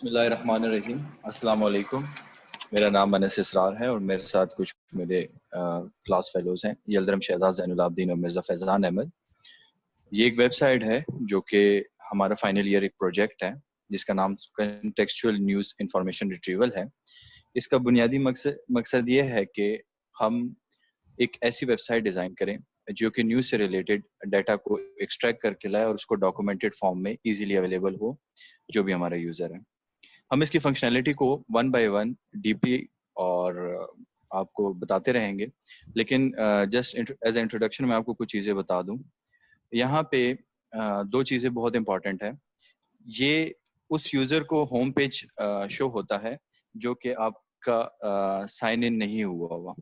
बिस्मिल्लाहिर्रहमानिर्रहीम। अस्सलाम वालेकुम। मेरा नाम अनस इसरार है और मेरे साथ कुछ मेरे क्लास फेलोज हैं, यल्दरम शहजाद ज़ैनुल आबदीन और मिर्ज़ा फैज़ान अहमद। ये एक वेबसाइट है जो कि हमारा फाइनल ईयर एक प्रोजेक्ट है जिसका नाम कंटेक्चुअल न्यूज़ इंफॉर्मेशन रिट्रीवल है। इसका बुनियादी मकसद ये है कि हम एक ऐसी वेबसाइट डिज़ाइन करें जो कि न्यूज़ से रिलेटेड डाटा को एक्सट्रैक्ट करके लाए और उसको डॉक्यूमेंटेड फॉर्म में इजीली अवेलेबल हो जो भी हमारा यूज़र है। हम इसकी फंक्शनैलिटी को वन बाय वन डीपली और आपको बताते रहेंगे, लेकिन जस्ट एज इंट्रोडक्शन मैं आपको कुछ चीज़ें बता दूं। यहाँ पे दो चीज़ें बहुत इंपॉर्टेंट है। ये उस यूज़र को होम पेज शो होता है जो कि आपका साइन इन नहीं हुआ हुआ,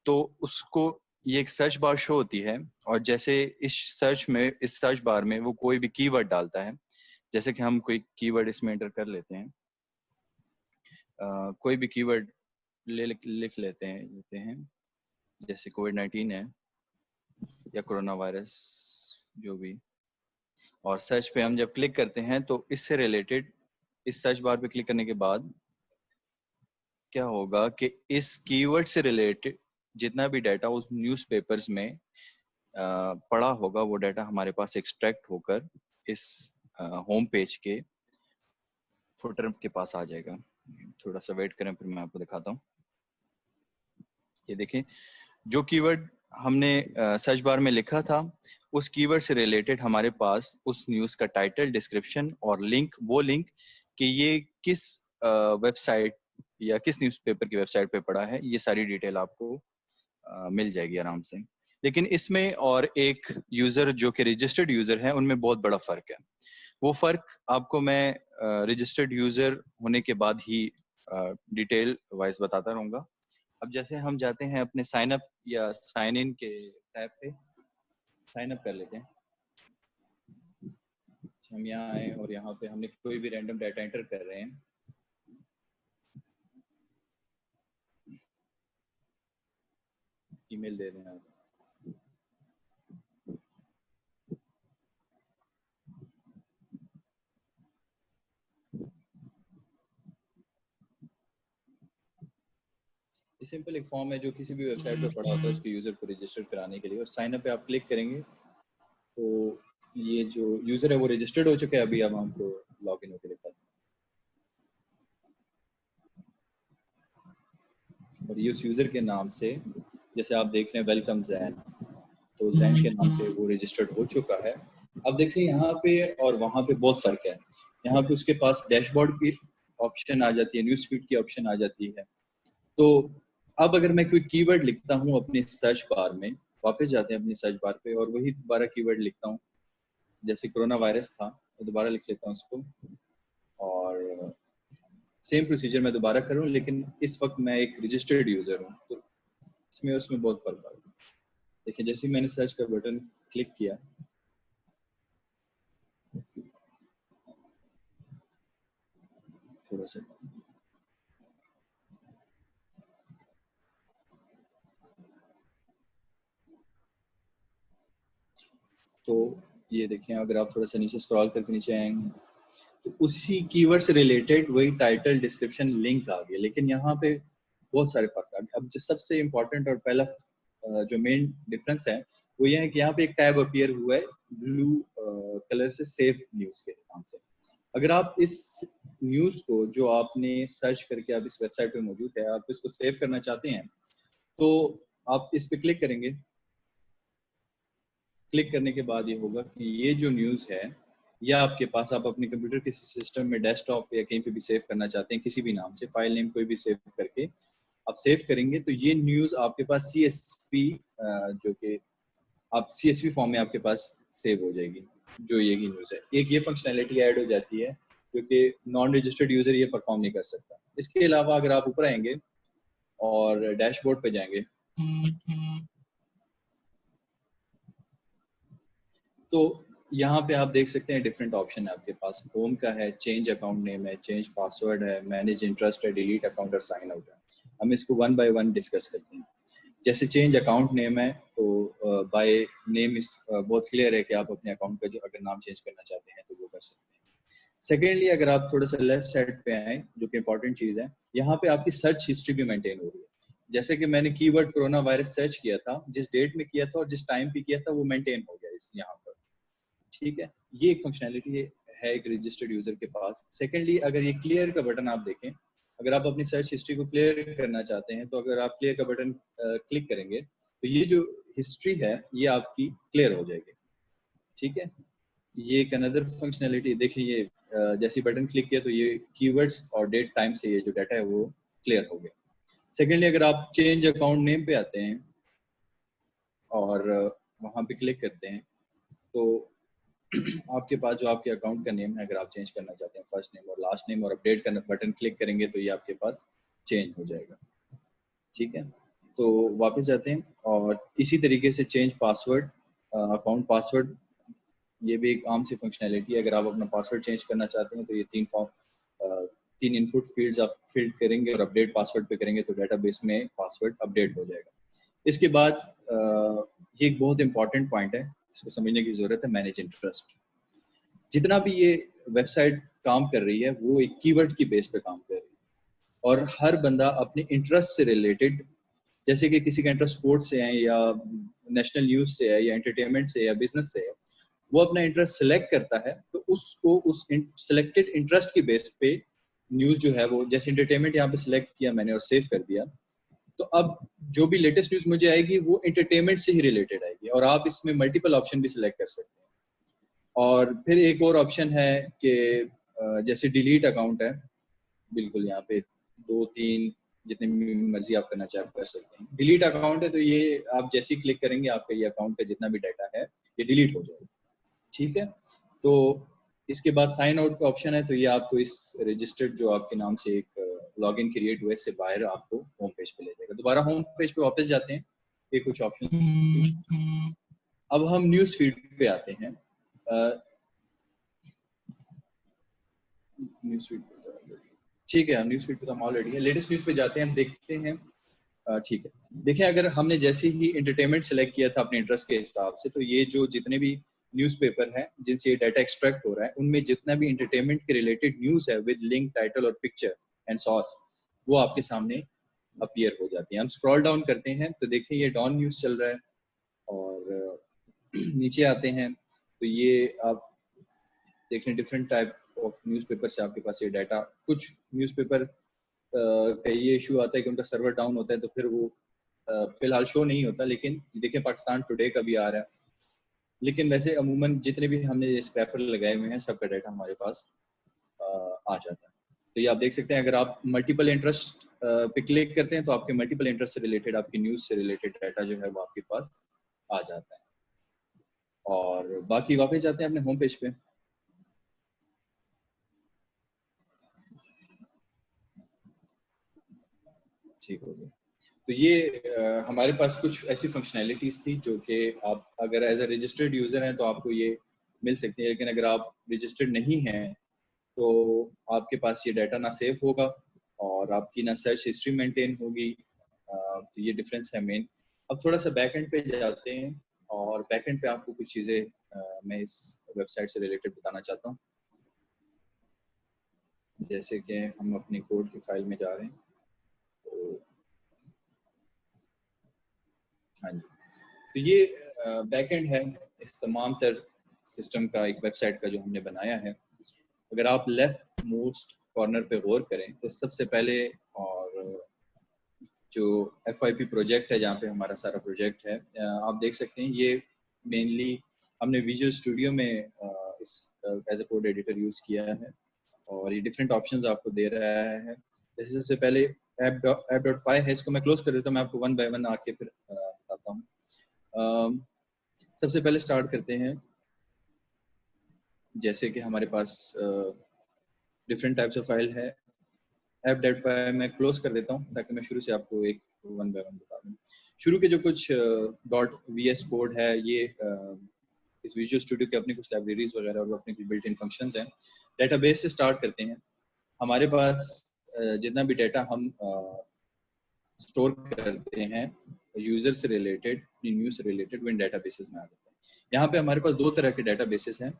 तो उसको ये एक सर्च बार शो होती है और जैसे इस सर्च बार में वो कोई भी कीवर्ड डालता है, जैसे कि हम कोई कीवर्ड इसमें एंटर कर लेते हैं। कोई भी कीवर्ड लिख लेते हैं जैसे कोविड-19 है या कोरोना वायरस, जो भी। और सर्च पे हम जब क्लिक करते हैं तो इससे रिलेटेड इस सर्च बार पे क्लिक करने के बाद क्या होगा कि इस कीवर्ड से रिलेटेड जितना भी डाटा उस न्यूज़पेपर्स में पड़ा होगा वो डाटा हमारे पास एक्सट्रैक्ट होकर इस होम पेज के फुटर के पास आ जाएगा। थोड़ा सा वेट करें, फिर मैं आपको दिखाता हूँ। ये देखें, जो कीवर्ड हमने सर्च बार में लिखा था उस कीवर्ड से रिलेटेड हमारे पास उस न्यूज़ का टाइटल, डिस्क्रिप्शन और वो लिंक कि ये किस वेबसाइट या किस न्यूज़पेपर की वेबसाइट पे पड़ा है, ये सारी डिटेल आपको मिल जाएगी आराम से। लेकिन इसमें और एक यूज़र जो कि रजिस्टर्ड यूज़र है उनमें बहुत बड़ा फ़र्क है। वो फ़र्क आपको मैं रजिस्टर्ड यूज़र होने के बाद ही डिटेल वाइज बताता रहूँगा। अब जैसे हम जाते हैं अपने साइन अप या साइन इन के टैब पे, साइन अप कर लेते हैं। हम यहाँ आए और यहाँ पे हमने कोई भी रैंडम डाटा एंटर कर रहे हैं। ईमेल दे रहे हैं आप। ये सिंपल एक फॉर्म है जो किसी भी वेबसाइट पे पड़ा होता है उसके यूजर को रजिस्टर कराने के लिए, और साइन अप पे आप क्लिक करेंगे तो ये जो यूजर है वो रजिस्टर्ड हो चुका है। अभी अब हमको लॉग इन होकर दिखाते हैं और ये उस यूजर के नाम से, जैसे आप देख रहे हैं वेलकम जैन, तो जैन के नाम से वो रजिस्टर्ड हो चुका है। अब देखिए यहाँ पे और वहाँ पे बहुत फर्क है। यहाँ पे उसके पास डैशबोर्ड की ऑप्शन आ जाती है, न्यूज़ फीड की ऑप्शन आ जाती है। तो अब अगर मैं कोई कीवर्ड लिखता हूँ अपने सर्च बार में, वापस जाते हैं अपनी सर्च बार पे और वही दोबारा कीवर्ड लिखता हूँ, जैसे कोरोना वायरस था तो दोबारा लिख लेता हूँ उसको, और सेम प्रोसीजर मैं दोबारा करूँ, लेकिन इस वक्त मैं एक रजिस्टर्ड यूजर हूँ तो इसमें उसमें बहुत फर्क आ गया। देखिए जैसे ही मैंने सर्च का बटन क्लिक किया, थोड़ा सा तो ये देखें, अगर आप थोड़ा सा नीचे स्क्रॉल करके नीचे आएंगे तो उसी कीवर्ड से रिलेटेड वही टाइटल, डिस्क्रिप्शन, लिंक आ गया। लेकिन यहाँ पे बहुत सारे फर्क आ गए। अब जो सबसे इम्पोर्टेंट और पहला जो मेन डिफरेंस है वो ये है कि यहाँ पे एक टैब अपीयर हुआ है ब्लू कलर से, सेव न्यूज के नाम से। अगर आप इस न्यूज को जो आपने सर्च करके आप इस वेबसाइट पे मौजूद है, आप इसको सेव करना चाहते हैं तो आप इस पे क्लिक करेंगे। क्लिक करने के बाद ये होगा कि ये जो न्यूज़ है या आपके पास, आप अपने कंप्यूटर के सिस्टम में डेस्कटॉप या कहीं पे भी सेव करना चाहते हैं, किसी भी नाम से फाइल नेम कोई भी सेव करके आप सेव करेंगे तो ये न्यूज़ आपके पास CSV, जो कि आप CSV फॉर्म में आपके पास सेव हो जाएगी। जो ये न्यूज़ है, एक ये फंक्शनैलिटी ऐड हो जाती है जो कि नॉन रजिस्टर्ड यूजर ये परफॉर्म नहीं कर सकता। इसके अलावा अगर आप ऊपर आएंगे और डैशबोर्ड पे जाएंगे तो यहाँ पे आप देख सकते हैं डिफरेंट ऑप्शन है आपके पास। होम का है, चेंज अकाउंट नेम है, चेंज पासवर्ड है, मैनेज इंटरेस्ट है, डिलीट अकाउंट और साइन आउट है। हम इसको वन बाय वन डिस्कस करते हैं। जैसे चेंज अकाउंट नेम है तो बाय नेम इस बहुत क्लियर है कि आप अपने अकाउंट का जो अगर नाम चेंज करना चाहते हैं तो वो कर सकते हैं। सेकेंडली अगर आप थोड़ा सा लेफ्ट साइड पे आए, जो कि इंपॉर्टेंट चीज है, यहाँ पे आपकी सर्च हिस्ट्री भी मेंटेन हो रही है। जैसे कि मैंने कीवर्ड कोरोना वायरस सर्च किया था, जिस डेट में किया था और जिस टाइम पे किया था वो मेंटेन हो गया इस यहाँ पर। ठीक है, ये एक फंक्शनैलिटी है एक रजिस्टर्ड यूजर के पास। सेकेंडली अगर ये क्लियर का बटन आप देखें, अगर आप अपनी सर्च हिस्ट्री को क्लियर करना चाहते हैं तो अगर आप क्लियर का बटन क्लिक करेंगे तो ये जो हिस्ट्री है ये आपकी क्लियर हो जाएगी। ठीक है, ये एक अनदर फंक्शनैलिटी। देखिए ये जैसे बटन क्लिक किया तो ये कीवर्ड्स और डेट टाइम से ये जो डाटा है वो क्लियर हो गया। सेकेंडली अगर आप चेंज अकाउंट नेम पे आते हैं और वहाँ पे क्लिक करते हैं तो आपके पास जो आपके अकाउंट का नेम है, अगर आप चेंज करना चाहते हैं फर्स्ट नेम और लास्ट नेम और अपडेट करना बटन क्लिक करेंगे तो ये आपके पास चेंज हो जाएगा। ठीक है, तो वापस जाते हैं और इसी तरीके से चेंज पासवर्ड, अकाउंट पासवर्ड, ये भी एक आम सी फंक्शनैलिटी है। अगर आप अपना पासवर्ड चेंज करना चाहते हैं तो ये तीन इनपुट फील्ड्स आप फिल करेंगे और अपडेट पासवर्ड पे करेंगे तो डेटाबेस में पासवर्ड अपडेट हो जाएगा। इसके बाद ये एक बहुत इंपॉर्टेंट पॉइंट है, इसको समझने की जरूरत है, मैनेज इंटरेस्ट। जितना भी ये वेबसाइट काम कर रही है वो एक कीवर्ड की बेस पे काम कर रही है और हर बंदा अपने इंटरेस्ट से रिलेटेड, जैसे कि किसी का इंटरेस्ट स्पोर्ट्स से है या नेशनल न्यूज से है या एंटरटेनमेंट से या बिजनेस से है, वो अपना इंटरेस्ट सेलेक्ट करता है तो उसको उस सिलेक्टेड इंटरेस्ट की बेस पे न्यूज जो है वो, जैसे एंटरटेनमेंट यहाँ पे सिलेक्ट किया मैंने और सेव कर दिया, तो अब जो भी लेटेस्ट न्यूज मुझे आएगी वो एंटरटेनमेंट से ही रिलेटेड आएगी और आप इसमें मल्टीपल ऑप्शन भी सिलेक्ट कर सकते हैं। और फिर एक और ऑप्शन है कि जैसे डिलीट अकाउंट है, बिल्कुल यहाँ पे 2-3 जितने मर्जी आप करना चाहे कर सकते हैं। डिलीट अकाउंट है तो ये आप जैसे ही क्लिक करेंगे आपका ये अकाउंट का जितना भी डाटा है ये डिलीट हो जाएगा। ठीक है, तो इसके बाद साइन आउट का ऑप्शन है, तो ये आपको इस रजिस्टर्ड जो आपके नाम से एक लॉगिन क्रिएट हुआ है इससे बाहर आपको होम पेज पे ले जाएगा। दोबारा होम पेज पे वापस जाते हैं, ये कुछ ऑप्शन। अब हम न्यूज फीड पे आते हैं। न्यूज फीड पे, ठीक है, न्यूज फीड पे तो हम ऑलरेडी है, लेटेस्ट न्यूज पे जाते हैं, हम देखते हैं। ठीक है, देखिए अगर हमने जैसे ही एंटरटेनमेंट सेलेक्ट किया था अपने इंटरेस्ट के हिसाब से, तो ये जो जितने भी न्यूज़पेपर हैं जिनसे ये डाटा एक्सट्रैक्ट हो रहा है उनमें जितना भी एंटरटेनमेंट के रिलेटेड न्यूज़ है विद लिंक, टाइटल और पिक्चर एंड सोर्स, वो आपके सामने अपीयर हो जाती है। हम स्क्रॉल डाउन करते हैं तो देखिए ये डॉन न्यूज़ चल रहा है और नीचे आते हैं तो ये आप देखें डिफरेंट टाइप ऑफ न्यूज़पेपर से आपके पास ये डाटा, कुछ न्यूज़पेपर का ये इशू आता है कि उनका सर्वर डाउन होता है तो फिर वो फिलहाल शो नहीं होता, लेकिन देखिए पाकिस्तान टुडे का भी आ रहा है, लेकिन वैसे अमूमन जितने भी हमने ये स्क्रैपर लगाए हुए हैं सबका डाटा हमारे पास आ जाता है। तो ये आप देख सकते हैं, अगर आप मल्टीपल इंटरेस्ट पे क्लिक करते हैं तो आपके मल्टीपल इंटरेस्ट से रिलेटेड, आपकी न्यूज़ से रिलेटेड डाटा जो है वो आपके पास आ जाता है। और बाकी वापस जाते हैं अपने होम पेज पे। ठीक हो गया, तो ये हमारे पास कुछ ऐसी फंक्शनैलिटीज थी जो कि आप अगर एज अ रजिस्टर्ड यूजर हैं तो आपको ये मिल सकती है, लेकिन अगर आप रजिस्टर्ड नहीं हैं तो आपके पास ये डाटा ना सेव होगा और आपकी ना सर्च हिस्ट्री मेंटेन होगी। तो ये डिफरेंस है मेन। अब थोड़ा सा बैक एंड पे जाते हैं और बैक एंड पे आपको कुछ चीज़ें मैं इस वेबसाइट से रिलेटेड बताना चाहता हूँ। जैसे कि हम अपनी कोड की फाइल में जा रहे हैं, तो हाँ जी, तो ये बैक एंड है इस तमाम तर सिस्टम का, एक वेबसाइट का जो हमने बनाया है। अगर आप लेफ्ट मोस्ट कॉर्नर पे गौर करें तो सबसे पहले, और जो FYP प्रोजेक्ट है जहाँ पे हमारा सारा प्रोजेक्ट है, आप देख सकते हैं ये मेनली हमने विजुअल स्टूडियो में इस as a code editor use किया है और ये डिफरेंट ऑप्शंस आपको दे रहा है। जैसे सबसे पहले app.py है, इसको मैं क्लोज कर देता हूँ, मैं आपको वन बाय वन आके फिर बताता हूँ। सबसे पहले स्टार्ट करते हैं, जैसे कि हमारे पास डिफरेंट टाइप्स ऑफ फाइल है। app.py मैं क्लोज कर देता हूँ ताकि मैं शुरू से आपको एक वन बाय वन बता दूँ। शुरू के जो कुछ .vs कोड है, ये इस विजुअल स्टूडियो के अपने कुछ लाइब्रेरीज वगैरह और अपने कुछ बिल्ट इन फंक्शंस हैं। डेटाबेस से स्टार्ट करते हैं। हमारे पास जितना भी डाटा हम स्टोर करते हैं यूजर से रिलेटेड, न्यूज़ से रिलेटेड, वो इन डेटाबेसेस में आ जाता है। यहाँ पे हमारे पास दो तरह के डेटाबेसेस हैं।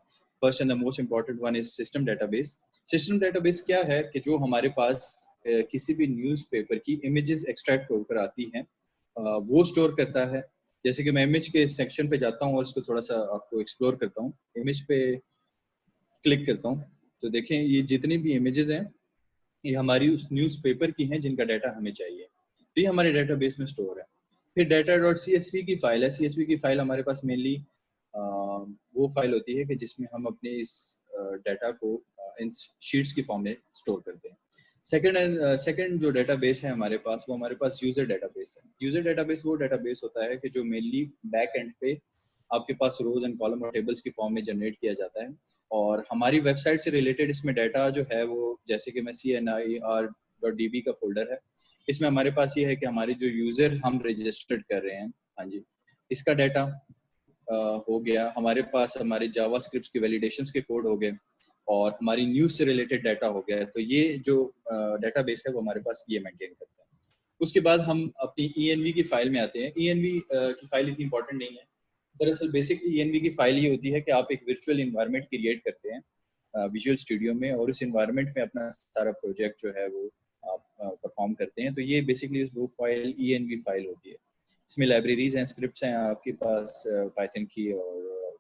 First and the most important one is system database. System database क्या है कि जो हमारे पास किसी भी न्यूज़पेपर की इमेजेस एक्सट्रैक्ट होकर आती हैं वो स्टोर करता है। जैसे कि मैं इमेज के सेक्शन पे जाता हूँ और इसको थोड़ा सा आपको एक्सप्लोर करता हूँ। इमेज पे क्लिक करता हूँ तो देखें ये जितनी भी इमेजेस हैं ये हमारी उस न्यूज़पेपर की हैं जिनका डाटा हमें चाहिए, तो ये हमारे डेटाबेस में स्टोर है। फिर डाटा डॉट CSV की फाइल है। CSV की फाइल हमारे पास मेनली वो फाइल होती है कि जिसमें हम अपने इस डाटा को इन शीट्स की फॉर्म में स्टोर करते हैं। सेकंड जो डेटाबेस है हमारे पास वो हमारे पास यूजर डेटाबेस है। यूजर डेटाबेस वो डेटाबेस होता है कि जो मेनली बैक एंड पे आपके पास रोज एंड कॉलम और टेबल्स की फॉर्म में जनरेट किया जाता है और हमारी वेबसाइट से रिलेटेड इसमें डाटा जो है वो जैसे कि मैं CNIR.db का फोल्डर है। इसमें हमारे पास ये है कि हमारे जो यूजर हम रजिस्टर्ड कर रहे हैं, हाँ जी, इसका डाटा हो गया। हमारे पास हमारे जावा स्क्रिप्ट की वैलिडेशंस के कोड हो गए और हमारी न्यूज़ से रिलेटेड डाटा हो गया। तो ये जो डेटाबेस है वो हमारे पास ये मेंटेन करता है। उसके बाद हम अपनी ENV की फाइल में आते हैं। ENV की फाइल इतनी इंपॉर्टेंट नहीं है। दरअसल बेसिकली ENV की फाइल ये होती है कि आप एक वर्चुअल इन्वायरमेंट क्रिएट करते हैं विजुअल स्टूडियो में और उस इन्वायरमेंट में अपना सारा प्रोजेक्ट जो है वो आप परफॉर्म करते हैं। तो ये बेसिकली वो फाइल ENV फाइल होती है। इसमें लाइब्रेरीज हैं, स्क्रिप्ट्स हैं आपके पास पाइथन की और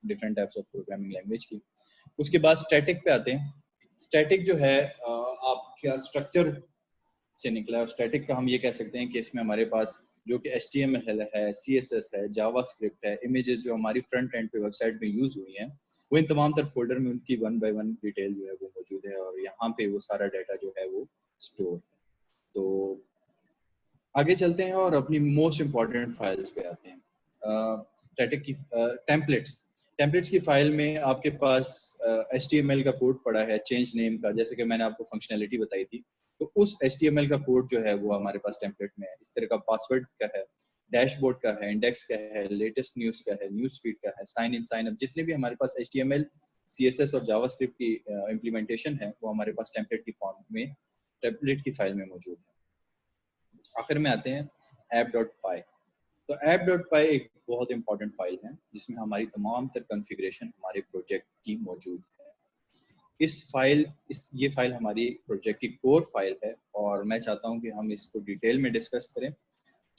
different types of programming language की। उसके बाद स्टैटिक पे आते हैं। स्टैटिक जो है आपका स्ट्रक्चर से निकला है। स्टैटिक का हम ये कह सकते हैं कि इसमें हमारे पास जो कि HTML है, CSS है, जावा स्क्रिप्ट है, इमेजेस जो हमारी फ्रंट एंड पे वेबसाइट में यूज हुई हैं वो इन तमाम तर फोल्डर में उनकी 1 बाय 1 डिटेल जो है वो मौजूद है और यहाँ पे वो सारा डाटा जो है वो स्टोर है। तो आगे चलते हैं और अपनी मोस्ट इम्पॉर्टेंट फाइल्स पे आते हैं। स्टैटिक की टेम्पलेट्स। टेम्पलेट्स की फाइल में आपके पास HTML का कोड पड़ा है चेंज नेम का, जैसे कि मैंने आपको फंक्शनैलिटी बताई थी। तो उस HTML का कोड जो है वो हमारे पास टेम्पलेट में है। इस तरह का पासवर्ड का है, डैशबोर्ड का है, इंडेक्स का है, लेटेस्ट न्यूज़ का है, न्यूज़ फीड का है, साइन इन साइन अप, जितने भी हमारे पास HTML, CSS और जावास्क्रिप्ट की इम्प्लीमेंटेशन है वो हमारे पास टेम्पलेट की फॉर्म में, टेम्पलेट की फाइल में मौजूद है। आखिर में आते हैं app.py। तो app.py एक बहुत इंपॉर्टेंट फाइल है जिसमें हमारी तमाम तर कॉन्फ़िगरेशन हमारे प्रोजेक्ट की मौजूद है। ये फाइल हमारी प्रोजेक्ट की कोर फाइल है और मैं चाहता हूं कि हम इसको डिटेल में डिस्कस करें।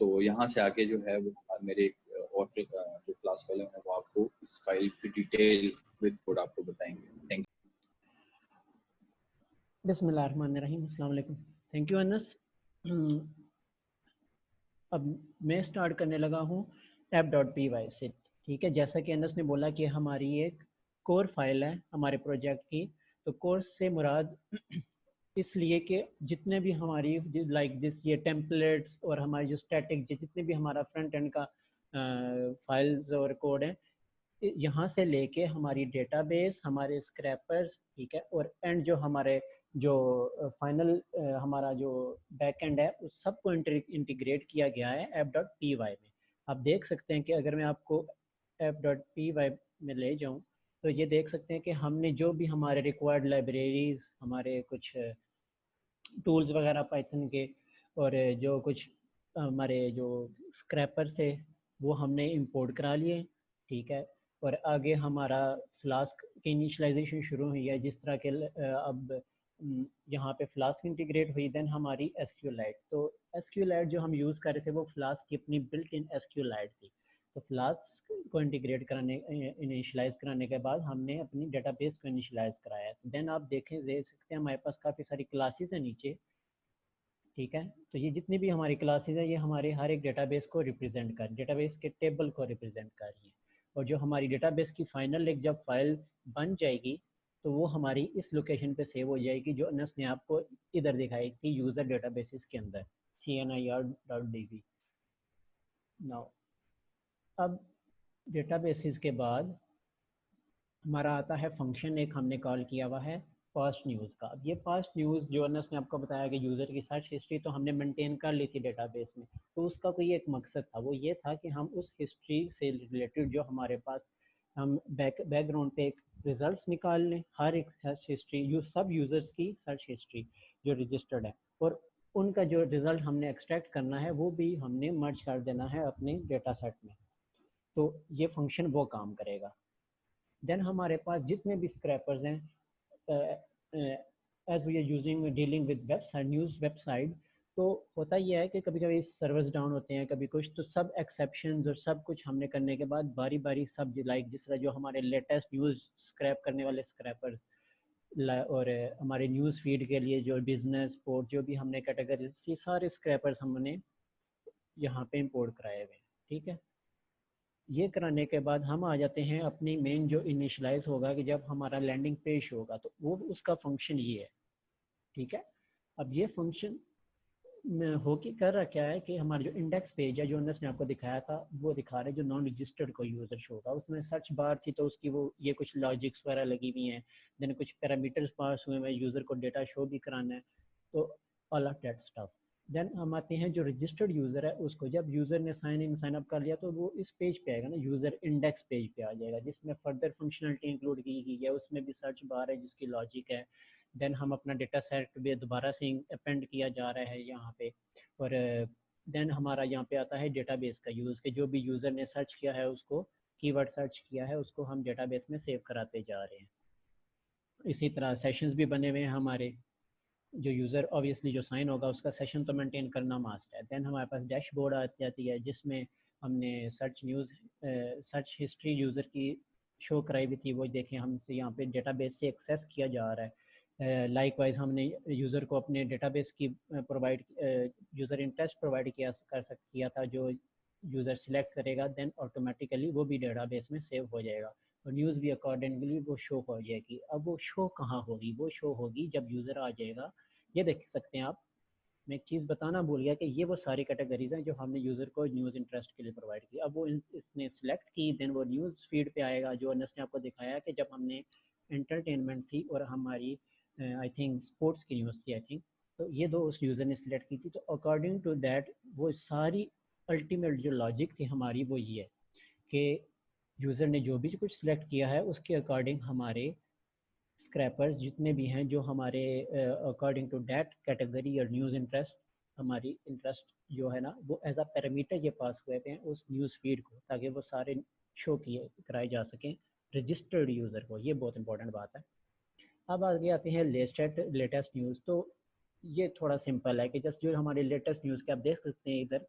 तो यहाँ से आगे जो है वो मेरे और जो क्लास फेलो है वो आपको इस फाइल की डिटेल विद कोड आपको बताएंगे। थैंक बिस्मिल्लाहिर्रहमानिर्रहीम, अस्सलाम वालेकुम। Thank you Anas. अब मैं स्टार्ट करने लगा हूँ app.py से। ठीक है, जैसा कि अनस ने बोला कि हमारी एक कोर फाइल है हमारे प्रोजेक्ट की। तो कोर से मुराद इसलिए कि जितने भी हमारी लाइक दिस ये टेम्पलेट्स और हमारी जो स्टैटिक जितने भी हमारा फ्रंट एंड का फाइल्स और कोड है, यहाँ से लेके हमारी डेटाबेस, हमारे स्क्रैपर्स, ठीक है, और एंड जो हमारे जो फाइनल हमारा जो बैक एंड है उस सबको इंटीग्रेट किया गया है app.py में। आप देख सकते हैं कि अगर मैं आपको app.py में ले जाऊं तो ये देख सकते हैं कि हमने जो भी हमारे रिक्वायर्ड लाइब्रेरीज, हमारे कुछ टूल्स वगैरह पाइथन के और जो कुछ हमारे जो स्क्रैपर्स थे वो हमने इंपोर्ट करा लिए। ठीक है, और आगे हमारा फ्लास्क की इनिशलाइजेशन शुरू हुई है। जिस तरह के अब यहाँ पे फ्लास्क इंटीग्रेट हुई, देन हमारी SQLite। तो SQLite जो हम यूज़ कर रहे थे वो फ्लास्क की अपनी बिल्ट इन SQLite थी। तो फ्लास्क को इंटीग्रेट कराने इनिशलाइज कराने के बाद हमने अपनी डेटाबेस को इनिशलाइज कराया। देन आप देख सकते हैं हमारे पास काफ़ी सारी क्लासेस हैं नीचे। ठीक है, तो ये जितनी भी हमारी क्लासेस है ये हमारे हर एक डेटाबेस को रिप्रेजेंट कर, डेटाबेस के टेबल को रिप्रेजेंट कर रही है। और जो हमारी डेटाबेस की फाइनल एक जब फाइल बन जाएगी तो वो हमारी इस लोकेशन पे सेव हो जाएगी जो अनस ने आपको इधर दिखाई थी यूज़र डेटाबेसिस के अंदर, CNIR.db। नाउ अब डेटाबेसिस के बाद हमारा आता है फंक्शन, एक हमने कॉल किया हुआ है पास्ट न्यूज़ का। अब ये पास्ट न्यूज़ जो अनस ने आपको बताया कि यूज़र की सर्च हिस्ट्री तो हमने मेंटेन कर ली थी डेटाबेस में। तो उसका कोई एक मकसद था, वो ये था कि हम उस हिस्ट्री से रिलेटेड जो हमारे पास हम बैकग्राउंड पे एक रिजल्ट्स निकाल लें, हर एक सर्च हिस्ट्री सब यूज़र्स की सर्च हिस्ट्री जो रजिस्टर्ड है, और उनका जो रिज़ल्ट हमने एक्सट्रैक्ट करना है वो भी हमने मर्ज कर देना है अपने डेटा सेट में। तो ये फंक्शन वो काम करेगा। देन हमारे पास जितने भी स्क्रैपर्स हैं, as we are using dealing with website, news website, तो होता यह है कि कभी कभी सर्वर्स डाउन होते हैं, कभी कुछ, तो सब एक्सेप्शंस और सब कुछ हमने करने के बाद बारी बारी सब, लाइक जिस तरह जो हमारे लेटेस्ट न्यूज़ स्क्रैप करने वाले स्क्रैपर्स, और हमारे न्यूज़ फीड के लिए जो बिजनेस स्पोर्ट जो भी हमने कैटेगरी, ये सारे स्क्रैपर्स हमने यहाँ पे इंपोर्ट कराए हुए हैं। ठीक है, ये कराने के बाद हम आ जाते हैं अपनी मेन जो इनिशलाइज होगा कि जब हमारा लैंडिंग पेज होगा तो वो उसका फंक्शन ये है। ठीक है, अब ये फंक्शन हो के कर रहा क्या है कि हमारा जो इंडेक्स पेज है जो अंदर ने आपको दिखाया था वो दिखा रहे जो नॉन रजिस्टर्ड को यूज़र शो होगा, उसमें सर्च बार थी तो उसकी वो ये कुछ लॉजिक्स वगैरह लगी हुई हैं, देन कुछ पैरामीटर्स पास हुए हैं, यूज़र को डेटा शो भी कराना है, तो all of that stuff. Then हम आते हैं जो रजिस्टर्ड यूज़र है उसको, जब यूज़र ने साइन इन साइन अप कर लिया तो वो इस पेज पे आएगा ना, यूज़र इंडेक्स पेज पे आ जाएगा जिसमें फर्दर फंक्शनलिटी इंक्लूड की गई है, उसमें भी सर्च बार है जिसकी लॉजिक है। देन हम अपना डेटा सेट भी दोबारा से अपेंड किया जा रहा है यहाँ पे, और देन हमारा यहाँ पे आता है डेटाबेस का यूज़, के जो भी यूज़र ने सर्च किया है उसको, कीवर्ड सर्च किया है उसको हम डेटाबेस में सेव कराते जा रहे हैं। इसी तरह सेशंस भी बने हुए हैं हमारे, जो यूज़र ऑब्वियसली जो साइन होगा उसका सेशन तो मेंटेन करना मस्ट है। देन हमारे पास डैशबोर्ड आ जाती है जिसमें हमने सर्च हिस्ट्री यूज़र की शो कराई हुई थी, वो देखें हमसे यहाँ पे डेटाबेस से एक्सेस किया जा रहा है। लाइकवाइज हमने यूज़र को अपने डेटाबेस की यूज़र इंटरेस्ट प्रोवाइड किया था, जो यूज़र सिलेक्ट करेगा देन ऑटोमेटिकली वो भी डेटाबेस में सेव हो जाएगा और न्यूज़ भी अकॉर्डिंगली वो शो हो जाएगी। अब वो शो कहाँ होगी, वो शो होगी जब यूज़र आ जाएगा, ये देख सकते हैं आप। मैं एक चीज़ बताना भूल गया कि ये वो सारी कैटेगरीज हैं जो हमने यूज़र को न्यूज़ इंटरेस्ट के लिए प्रोवाइड की। अब वो इसने सिलेक्ट की, देन वो न्यूज़ फीड पे आएगा जो अनस ने आपको दिखाया कि जब हमने एंटरटेनमेंट थी और हमारी आई थिंक स्पोर्ट्स की न्यूज़ थी आई थिंक, तो ये दो उस यूज़र ने सिलेक्ट की थी, तो अकॉर्डिंग टू दैट वो सारी अल्टीमेट जो लॉजिक थी हमारी वो ये है कि यूज़र ने जो भी कुछ सिलेक्ट किया है उसके अकॉर्डिंग हमारे स्क्रैपर्स जितने भी हैं जो हमारे अकॉर्डिंग टू डैट कैटेगरी और न्यूज़ इंटरेस्ट, हमारी इंटरेस्ट जो है ना वो एज अ पैरामीटर ये पास हुए हैं उस न्यूज़ फीड को, ताकि वो सारे शो किए कराए जा सकें रजिस्टर्ड यूज़र को। ये बहुत इंपॉर्टेंट बात है। अब आगे आते हैं लेटेस्ट न्यूज़। तो ये थोड़ा सिंपल है कि जस्ट जो हमारे लेटेस्ट न्यूज़ के आप देख सकते हैं इधर,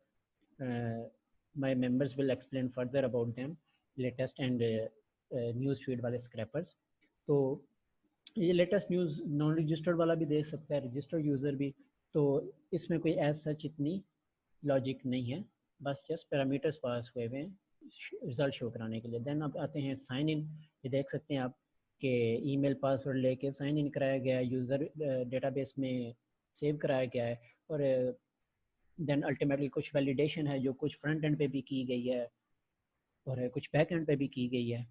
my members will explain further about them, latest and news feed वाले स्क्रैपर्स। तो ये लेटेस्ट न्यूज़ नॉन रजिस्टर्ड वाला भी देख सकता है, रजिस्टर्ड यूज़र भी, तो इसमें कोई एज सच इतनी लॉजिक नहीं है, बस जस्ट पैरामीटर्स पास हुए हुए हैं रिजल्ट शो कराने के लिए। देन अब आते हैं साइन इन। ये देख सकते हैं आप कि ईमेल पासवर्ड लेके साइन इन कराया गया है, यूज़र डेटाबेस में सेव कराया गया है, और देन अल्टीमेटली कुछ वैलिडेशन है जो कुछ फ्रंट एंड पे भी की गई है और कुछ बैक एंड पे भी की गई है।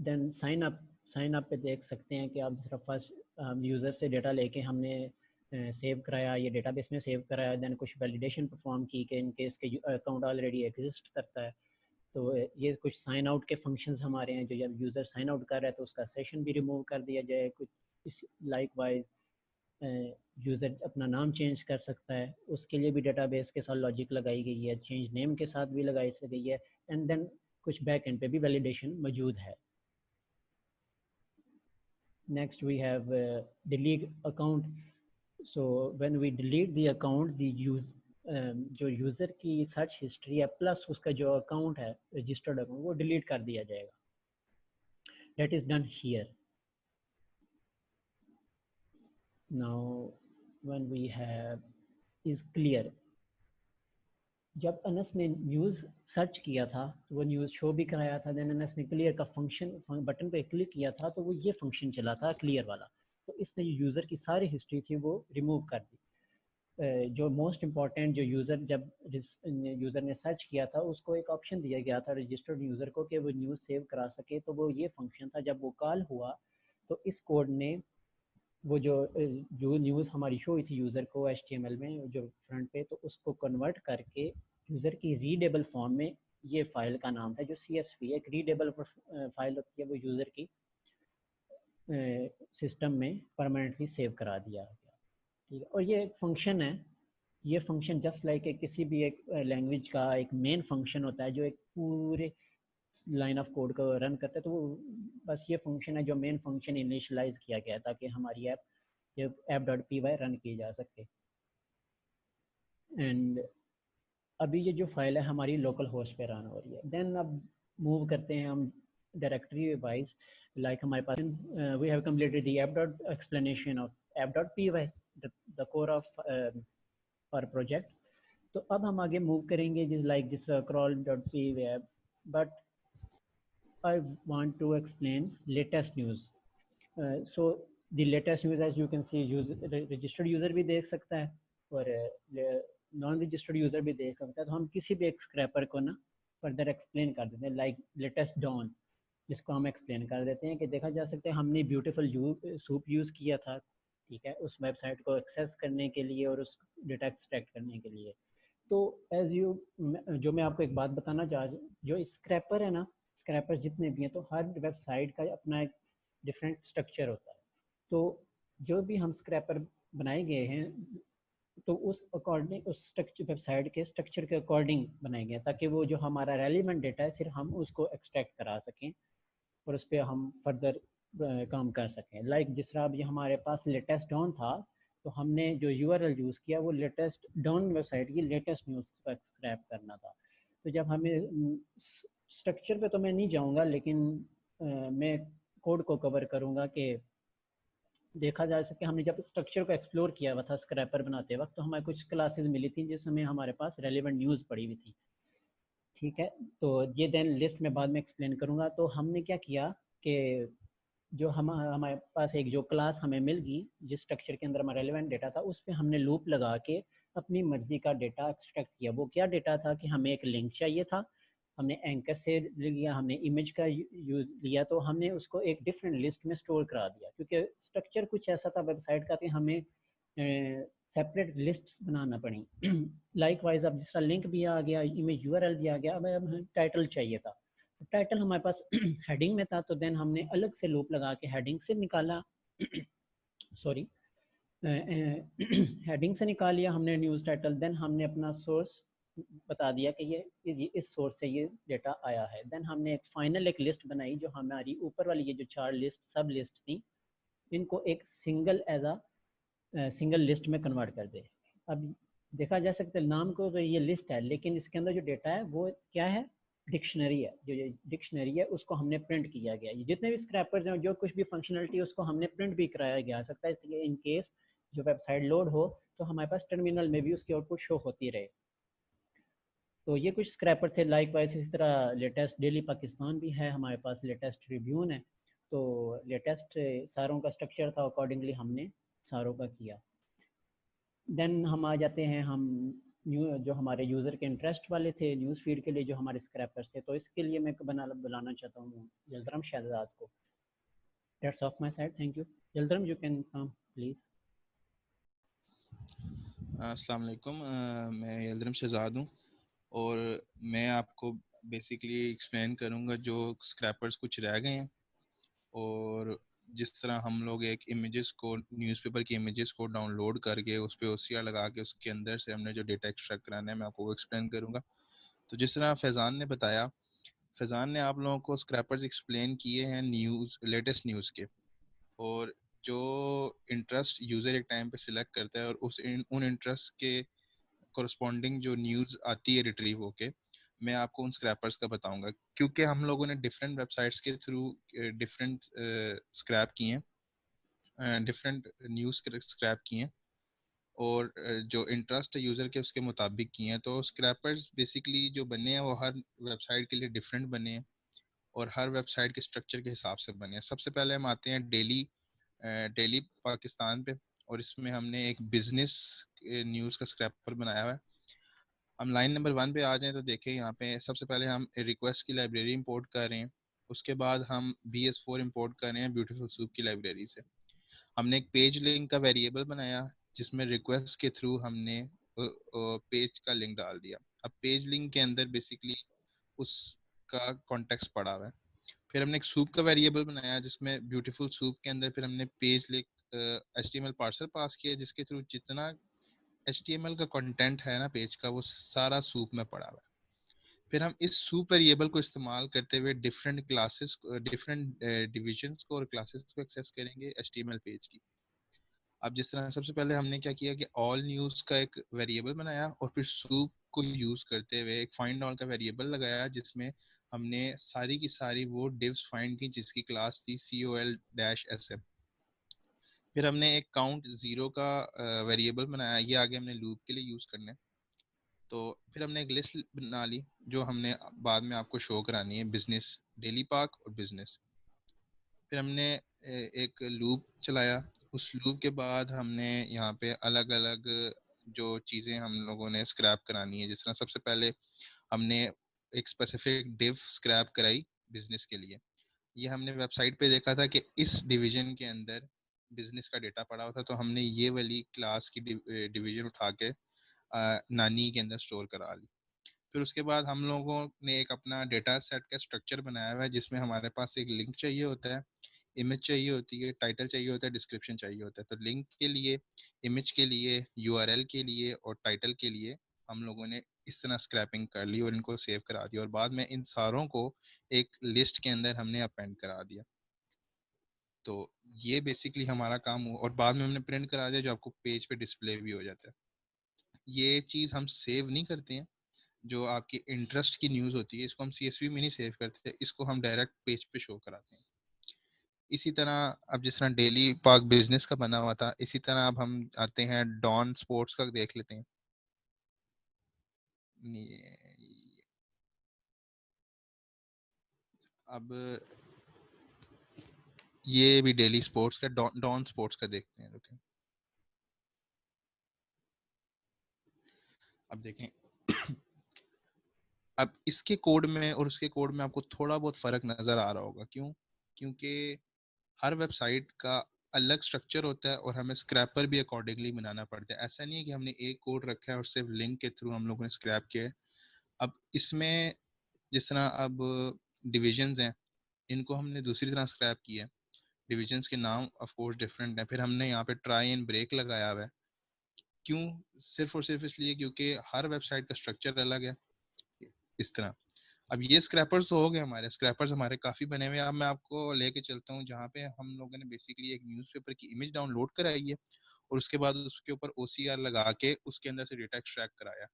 देन साइन अप पे देख सकते हैं कि आप सिर्फ फर्स्ट यूज़र से डेटा लेके हमने सेव कराया, ये डेटाबेस में सेव कराया, देन कुछ वैलिडेशन परफॉर्म की कि इनके इसके अकाउंट ऑलरेडी एग्जिस्ट करता है। तो ये कुछ साइन आउट के फंक्शंस हमारे हैं, जो जब यूज़र साइन आउट कर रहा है तो उसका सेशन भी रिमूव कर दिया जाए। कुछ इस लाइक वाइज यूज़र अपना नाम चेंज कर सकता है, उसके लिए भी डेटाबेस के साथ लॉजिक लगाई गई है, चेंज नेम के साथ भी लगाई गई है, एंड देन कुछ बैक एंड पे भी वैलिडेशन मौजूद है। Next we have delete account. So when we delete the account, the जो यूज़र की सर्च हिस्ट्री है प्लस उसका जो अकाउंट है रजिस्टर्ड अकाउंट वो डिलीट कर दिया जाएगा। That is done here. Now when we have is clear, जब अनस ने न्यूज़ सर्च किया था तो वो न्यूज़ शो भी कराया था, देन अनस ने क्लियर का फंक्शन बटन पे क्लिक किया था तो वो ये फंक्शन चला था क्लियर वाला, तो इसने यूज़र की सारी हिस्ट्री थी वो रिमूव कर दी। जो मोस्ट इम्पॉर्टेंट, जो यूज़र जब यूज़र ने सर्च किया था उसको एक ऑप्शन दिया गया था रजिस्टर्ड यूज़र को कि वो न्यूज़ सेव करा सके, तो वो ये फंक्शन था। जब वो कॉल हुआ तो इस कोड ने वो जो न्यूज़ हमारी शो हुई थी यूज़र को HTML में जो फ्रंट पे, तो उसको कन्वर्ट करके यूज़र की रीडेबल फॉर्म में, ये फाइल का नाम था जो CSV, एक रीडेबल फाइल होती है, वो यूज़र की सिस्टम में परमानेंटली सेव करा दिया गया। ठीक है, और ये एक फंक्शन है, ये फंक्शन जस्ट लाइक किसी भी एक लैंग्वेज का एक मेन फंक्शन होता है जो एक पूरे लाइन ऑफ कोड को रन करते हैं, तो वो बस ये फंक्शन है जो मेन फंक्शन इनिशियलाइज किया गया है ताकि हमारी ऐप ये app.py रन की जा सके। एंड अभी ये जो फाइल है हमारी लोकल होस्ट पे रन हो रही है। देन अब मूव करते हैं हम डायरेक्टरी वाइज, लाइक हमारे पास we have completed the app dot explanation of app.py, the core of our project. तो अब हम आगे मूव करेंगे जिस like this crawl.py, but I want to explain latest news. So the latest news, as you can see, registered user भी देख सकता है और नॉन रजिस्टर्ड यूज़र भी देख सकता है। तो हम किसी भी एक स्क्रैपर को ना फर्दर एक्सप्लेन कर देते हैं, लाइक लेटेस्ट डॉन, जिसको हम एक्सप्लेन कर देते हैं कि देखा जा सकता है हमने ब्यूटीफुल सूप यूज़ किया था, ठीक है, उस वेबसाइट को एक्सेस करने के लिए और उस डेटा एक्सट्रैक्ट करने के लिए। तो एज यू, जो मैं आपको एक बात बताना चाह रहा हूँ, जो स्क्रैपर है ना, स्क्रैपर जितने भी हैं, तो हर वेबसाइट का अपना एक डिफरेंट स्ट्रक्चर होता है। तो जो भी हम स्क्रैपर बनाए गए हैं तो उस अकॉर्डिंग, उस स्ट्रक्चर वेबसाइट के स्ट्रक्चर के अकॉर्डिंग बनाए गए ताकि वो जो हमारा रेलिवेंट डेटा है सिर्फ हम उसको एक्सट्रैक्ट करा सकें और उस पर हम फर्दर काम कर सकें। लाइक जिस तरह अभी हमारे पास लेटेस्ट डॉन था, तो हमने जो यूआरएल यूज़ किया वो लेटेस्ट डॉन वेबसाइट की लेटेस्ट न्यूज़ को एक्सट्रैक्ट करना था। तो जब हमें स्ट्रक्चर पे तो मैं नहीं जाऊंगा, लेकिन मैं कोड को कवर करूंगा कि देखा जा सके हमने जब स्ट्रक्चर को एक्सप्लोर किया हुआ था स्क्रैपर बनाते वक्त, तो हमें कुछ क्लासेस मिली थी जिसमें हमारे पास रेलिवेंट न्यूज़ पड़ी हुई थी, ठीक है। तो ये देन लिस्ट में बाद में एक्सप्लेन करूंगा। तो हमने क्या किया कि जो हमारे पास एक जो क्लास हमें मिल गई जिस स्ट्रक्चर के अंदर हमारा रेलिवेंट डेटा था, उस पर हमने लूप लगा के अपनी मर्जी का डेटा एक्सट्रैक्ट किया। वो क्या डेटा था कि हमें एक लिंक चाहिए था, हमने एंकर से लिया, हमने इमेज का यूज़ लिया, तो हमने उसको एक डिफरेंट लिस्ट में स्टोर करा दिया क्योंकि स्ट्रक्चर कुछ ऐसा था वेबसाइट का कि हमें सेपरेट लिस्ट बनाना पड़ी। लाइक वाइज अब जिस तरह लिंक भी आ गया, इमेज यूआरएल भी आ गया, अब हमें टाइटल चाहिए था। टाइटल हमारे पास हेडिंग में था, तो देन हमने अलग से लूप लगा के हेडिंग से निकाला सॉरी हेडिंग से निकाल लिया हमने न्यूज़ टाइटल। देन हमने अपना सोर्स बता दिया कि ये इस सोर्स से ये डेटा आया है। देन हमने एक फाइनल एक लिस्ट बनाई जो हमारी ऊपर वाली ये जो 4 लिस्ट सब लिस्ट थी, इनको एक single as a single list में कन्वर्ट कर दे। अब देखा जा सकता है नाम को तो ये लिस्ट है, लेकिन इसके अंदर जो डेटा है वो क्या है, डिक्शनरी है। जो ये डिक्शनरी है उसको हमने प्रिंट किया गया। ये जितने भी स्क्रैपर्स हैं जो कुछ भी फंक्शनलिटी है उसको हमने प्रिंट भी कराया जा सकता है, इसलिए इन केस जो वेबसाइट लोड हो तो हमारे पास टर्मिनल में भी उसकी आउटपुट शो होती रहे। तो ये कुछ स्क्रैपर थे। लाइक वाइज इसी तरह लेटेस्ट डेली पाकिस्तान भी है हमारे पास, लेटेस्ट ट्रिब्यून है। तो लेटेस्ट सारों का स्ट्रक्चर था, अकॉर्डिंगली हमने सारों का किया। देन हम आ जाते हैं हम न्यू जो हमारे यूज़र के इंटरेस्ट वाले थे न्यूज़ फीड के लिए जो हमारे स्क्रैपर्स थे। तो इसके लिए मैं बुलाना चाहता हूँ जल्दरम शहजाद को। That's of my side, thank you. जल्दरम यू कैन कम प्लीज़। अस्सलाम वालेकुम, मैं यल्दरम शहजाद हूँ और मैं आपको बेसिकली एक्सप्लेन करूँगा जो स्क्रैपर्स कुछ रह गए हैं और जिस तरह हम लोग एक इमेजेस को, न्यूज़पेपर की इमेजेस को डाउनलोड करके उस पर OCR लगा के उसके अंदर से हमने जो डेटा एक्सट्रैक्ट कराना है मैं आपको वो एक्सप्लेन करूँगा। तो जिस तरह फैज़ान ने बताया, फैज़ान ने आप लोगों को स्क्रैपर्स एक्सप्लेन किए हैं न्यूज़, लेटेस्ट न्यूज़ के, और जो इंटरेस्ट यूज़र एक टाइम पे सिलेक्ट करता है और उन इंटरेस्ट के कोरस्पॉन्डिंग जो न्यूज़ आती है रिट्रीव होके, मैं आपको उन स्क्रैपर्स का बताऊंगा। क्योंकि हम लोगों ने डिफरेंट वेबसाइट्स के थ्रू डिफरेंट स्क्रैप किए हैं, डिफरेंट न्यूज़ स्क्रैप किए हैं और जो इंटरेस्ट है यूज़र के उसके मुताबिक किए हैं। तो स्क्रैपर्स बेसिकली जो बने हैं वो हर वेबसाइट के लिए डिफरेंट बने हैं और हर वेबसाइट के स्ट्रक्चर के हिसाब से बने हैं। सबसे पहले हम आते हैं डेली पाकिस्तान पे, और इसमें हमने एक बिजनेस न्यूज़ का स्क्रैपर बनाया हुआ है। हम लाइन नंबर 1 पे आ जाएं तो देखें यहाँ पे सबसे पहले हम रिक्वेस्ट की लाइब्रेरी इंपोर्ट कर रहे हैं। उसके बाद हम BS4 इंपोर्ट कर रहे हैं ब्यूटीफुल सूप की लाइब्रेरी से। हमने एक पेज लिंक का वेरिएबल बनाया जिसमें रिक्वेस्ट के थ्रू हमने पेज का लिंक डाल दिया। अब पेज लिंक के अंदर बेसिकली उसका कॉन्टेक्स्ट पड़ा हुआ है। फिर हमने एक सूप का वेरिएबल बनाया जिसमें ब्यूटीफुल सूप के अंदर फिर हमने पेज लिंक HTML पार्सर पास किया जिसके थ्रू जितना HTML का कंटेंट है ना पेज का वो सारा सूप में पड़ा हुआ है। फिर हम इस सूप वेरिएबल को इस्तेमाल करते हुए डिफरेंट क्लासेस, डिफरेंट डिविजन्स को और क्लासेस को एक्सेस करेंगे HTML पेज की। अब जिस तरह सबसे पहले हमने क्या किया कि ऑल न्यूज़ का एक वेरिएबल बनाया और फिर सूप को यूज करते हुए एक फाइंड ऑल का वेरिएबल लगाया, जिसमें हमने सारी की सारी वो डिव्स फाइंड की जिसकी क्लास थी COL-SM। फिर हमने एक काउंट जीरो का वेरिएबल बनाया, ये आगे हमने लूप के लिए यूज करना है। तो फिर हमने एक लिस्ट बना ली जो हमने बाद में आपको शो करानी है, बिजनेस, डेली पार्क और बिजनेस। फिर हमने एक लूप चलाया, उस लूप के बाद हमने यहाँ पे अलग अलग जो चीज़ें हम लोगों ने स्क्रैप करानी है, जिस तरह सबसे पहले हमने एक स्पेसिफिक डिव स्क्रैप कराई बिजनेस के लिए। ये हमने वेबसाइट पे देखा था कि इस डिवीजन के अंदर बिजनेस का डेटा पड़ा हुआ था, तो हमने ये वाली क्लास की डिवीजन उठा के नानी के अंदर स्टोर करा ली। फिर उसके बाद हम लोगों ने एक अपना डेटा सेट का स्ट्रक्चर बनाया हुआ है, जिसमें हमारे पास एक लिंक चाहिए होता है, इमेज चाहिए होती है, टाइटल चाहिए होता है, डिस्क्रिप्शन चाहिए होता है। तो लिंक के लिए, इमेज के लिए, URL के लिए और टाइटल के लिए हम लोगों ने इस तरह स्क्रैपिंग कर ली और इनको सेव करा दिया, और बाद में इन सारों को एक लिस्ट के अंदर हमने अपेंड करा दिया। तो ये बेसिकली हमारा काम हुआ, और बाद में हमने प्रिंट करा दिया जो आपको पेज पे डिस्प्ले भी हो जाता है। ये चीज़ हम सेव नहीं करते हैं, जो आपकी इंटरेस्ट की न्यूज़ होती है इसको हम CSV में नहीं सेव करते, इसको हम डायरेक्ट पेज पे शो कराते हैं। इसी तरह अब जिस तरह डेली पार्क बिजनेस का बना हुआ था, इसी तरह अब हम आते हैं डॉन स्पोर्ट्स का देख लेते हैं। अब ये भी डेली स्पोर्ट्स का, डॉन स्पोर्ट्स का देखते हैं। ओके, अब देखें अब इसके कोड में और उसके कोड में आपको थोड़ा बहुत फर्क नजर आ रहा होगा। क्यों? क्योंकि हर वेबसाइट का अलग स्ट्रक्चर होता है और हमें स्क्रैपर भी अकॉर्डिंगली बनाना पड़ता है। ऐसा नहीं है कि हमने एक कोड रखा है और सिर्फ लिंक के थ्रू हम लोगों ने स्क्रैप किया है। अब इसमें जिस तरह अब डिविजन्स हैं, इनको हमने दूसरी तरह स्क्रैप किया है। डिविजन्स के नाम ऑफ कोर्स डिफरेंट है। फिर हमने यहाँ पे ट्राई एंड ब्रेक लगाया हुआ है। क्यों? सिर्फ और सिर्फ इसलिए क्योंकि हर वेबसाइट का स्ट्रक्चर अलग है। इस तरह अब ये स्क्रैपर्स तो हो गए, हमारे स्क्रैपर्स हमारे काफ़ी बने हुए हैं। अब मैं आपको लेके चलता हूँ जहाँ पे हम लोगों ने बेसिकली एक न्यूज़पेपर की इमेज डाउनलोड कराई है और उसके बाद उसके ऊपर OCR लगा के उसके अंदर से डेटा एक्सट्रैक्ट कराया।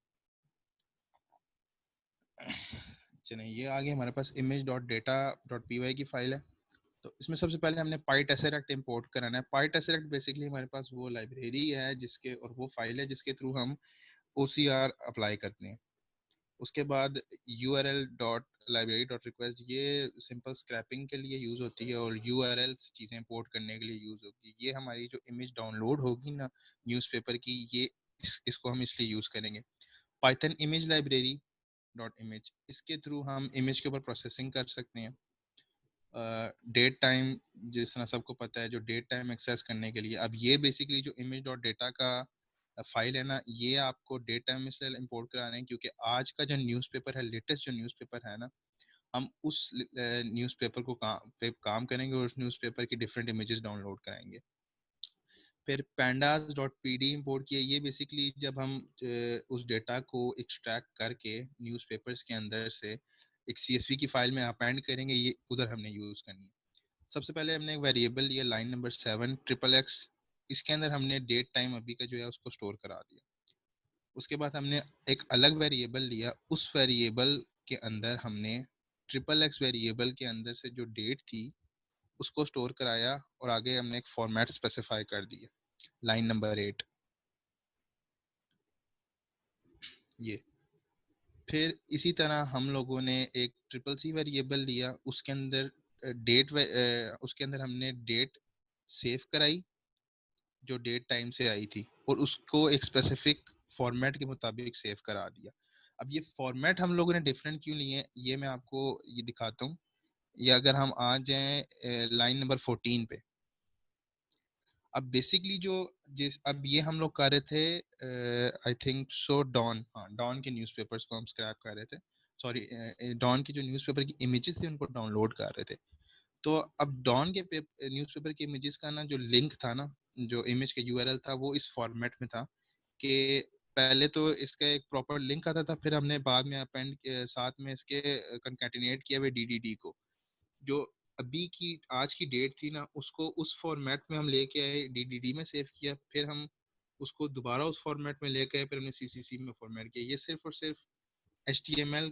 चलिए, ये आगे हमारे पास image.data.py की फाइल है। तो इसमें सबसे पहले हमने PyTesseract इंपोर्ट कराना है। PyTesseract बेसिकली हमारे पास वो लाइब्रेरी है जिसके, और वो फाइल है जिसके थ्रू हम OCR अप्लाई करते हैं। उसके बाद url.library.request, ये सिंपल स्क्रैपिंग के लिए यूज़ होती है और URL चीज़ें इंपोर्ट करने के लिए यूज़ होती है। ये हमारी जो इमेज डाउनलोड होगी ना न्यूज़पेपर की, ये इसको हम इसलिए यूज़ करेंगे। Python image library dot image, इसके थ्रू हम इमेज के ऊपर प्रोसेसिंग कर सकते हैं। डेट टाइम, जिस तरह सबको पता है, जो डेट टाइम एक्सेस करने के लिए, अब ये बेसिकली जो इमेज डॉट डेटा का फाइल है ना, ये आपको डेट टाइम में से इंपोर्ट कराने हैं क्योंकि आज का जो न्यूज़पेपर है, लेटेस्ट जो न्यूज़पेपर है ना, हम उस न्यूज़पेपर को पे काम करेंगे और उस न्यूज़पेपर की डिफरेंट इमेजेस डाउनलोड कराएंगे। फिर pandas.pd इंपोर्ट किया। ये बेसिकली जब हम उस डेटा को एक्सट्रैक्ट करके न्यूज़पेपर्स के अंदर से एक CSV की फाइल में अपेंड करेंगे, ये उधर हमने यूज़ करनी है। सबसे पहले हमने एक वेरिएबल लिया, लाइन नंबर 7 XXX, इसके अंदर हमने डेट टाइम अभी का जो है उसको स्टोर करा दिया। उसके बाद हमने एक अलग वेरिएबल लिया, उस वेरिएबल के अंदर हमने XXX वेरिएबल के अंदर से जो डेट थी उसको स्टोर कराया और आगे हमने एक फॉर्मेट स्पेसिफाई कर दिया, लाइन नंबर 8 ये। फिर इसी तरह हम लोगों ने एक CCC वेरिएबल लिया, उसके अंदर उसके अंदर हमने डेट सेव कराई जो डेट टाइम से आई थी और उसको एक स्पेसिफिक फॉर्मेट के मुताबिक सेव करा दिया। अब ये फॉर्मेट हम लोगों ने डिफरेंट क्यों लिए, ये मैं आपको ये दिखाता हूँ। या अगर हम आ जाएं लाइन नंबर 14 पे, अब बेसिकली जो अब ये हम लोग कर रहे थे, आई थिंक सो डॉन, हाँ डॉन के न्यूज़पेपर्स को हम स्क्रैप कर रहे थे। सॉरी, डॉन की जो न्यूज़पेपर की इमेजेस थी उनको डाउनलोड कर रहे थे। तो अब डॉन के न्यूज़पेपर की इमेजेस का ना जो लिंक था ना, जो इमेज के URL था, वो इस फॉर्मेट में था कि पहले तो इसका एक प्रॉपर लिंक आता था, फिर हमने बाद में अपेंड साथ में इसके कंकैटिनेट किया हुए डीडीडी को, जो अभी की आज की डेट थी ना, उसको उस फॉर्मेट में हम लेके आए, डीडीडी में सेव किया, फिर हम उसको दोबारा उस फॉर्मेट में लेके आए, फिर हमने सीसीसी में फॉर्मेट किया। ये सिर्फ और सिर्फ एचटीएमएल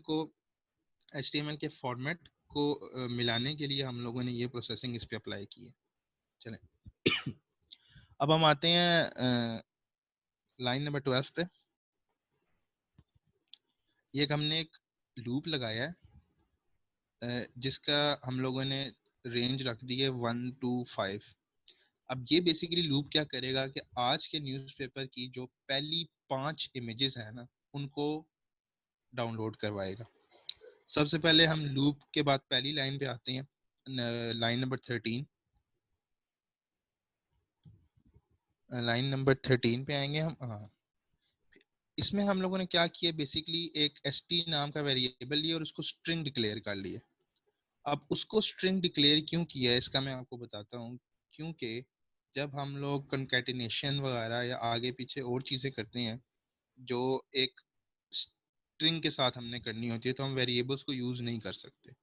के फॉर्मेट को मिलाने के लिए हम लोगों ने ये प्रोसेसिंग इस पे अप्लाई की है। चलें अब हम आते हैं लाइन नंबर 12 पे। ये हमने एक लूप लगाया है जिसका हम लोगों ने रेंज रख दी है 1 to 5। अब ये बेसिकली लूप क्या करेगा कि आज के न्यूज़पेपर की जो पहली 5 इमेजेस हैं ना, उनको डाउनलोड करवाएगा। सबसे पहले हम लूप के बाद पहली लाइन पे आते हैं, लाइन नंबर 13। लाइन नंबर 13 पे आएंगे हम। हाँ, इसमें हम लोगों ने क्या किया, बेसिकली एक st नाम का वेरिएबल लिया और उसको स्ट्रिंग डिक्लेयर कर लिया। अब उसको स्ट्रिंग डिक्लेयर क्यों किया है इसका मैं आपको बताता हूँ। क्योंकि जब हम लोग कंकैटिनेशन वगैरह या आगे पीछे और चीज़ें करते हैं जो एक स्ट्रिंग के साथ हमने करनी होती है, तो हम वेरिएबल्स को यूज़ नहीं कर सकते।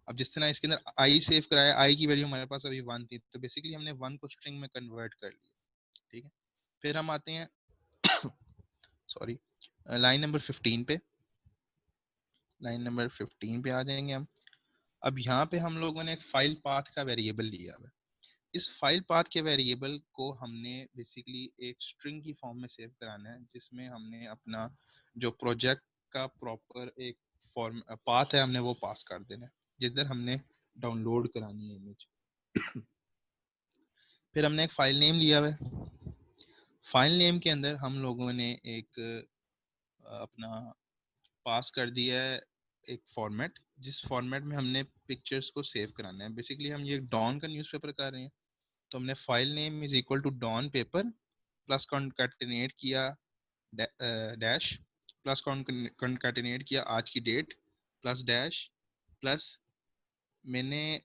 अब जिस तरह इसके अंदर आई सेव कराया, आई की वैल्यू हमारे पास अभी 1 थी, तो बेसिकली हमने 1 को स्ट्रिंग में कन्वर्ट कर लिया। ठीक है, फिर हम आते हैं सॉरी लाइन नंबर 15 पे। लाइन नंबर 15 पे आ जाएंगे हम। अब यहाँ पे हम लोगों ने एक फाइल पाथ का वेरिएबल लिया हुआ है। इस फाइल पाथ के वेरिएबल को हमने बेसिकली एक स्ट्रिंग की फॉर्म में सेव कराना है, जिसमें हमने अपना जो प्रोजेक्ट का प्रॉपर एक फॉर्म पाथ है हमने वो पास कर देना है, जिधर हमने डाउनलोड करानी है इमेज। फिर हमने एक फाइल नेम लिया हुआ है। फाइल नेम के अंदर हम लोगों ने एक अपना पास कर दिया है एक फॉर्मेट, जिस फॉर्मेट में हमने पिक्चर्स को सेव कराना है। बेसिकली हम ये डॉन का न्यूज़पेपर कर रहे हैं, तो हमने file name is equal to Dawn paper plus concatenate किया डैश प्लस कॉन्कैटिनेट किया आज की डेट प्लस डैश प्लस मैंने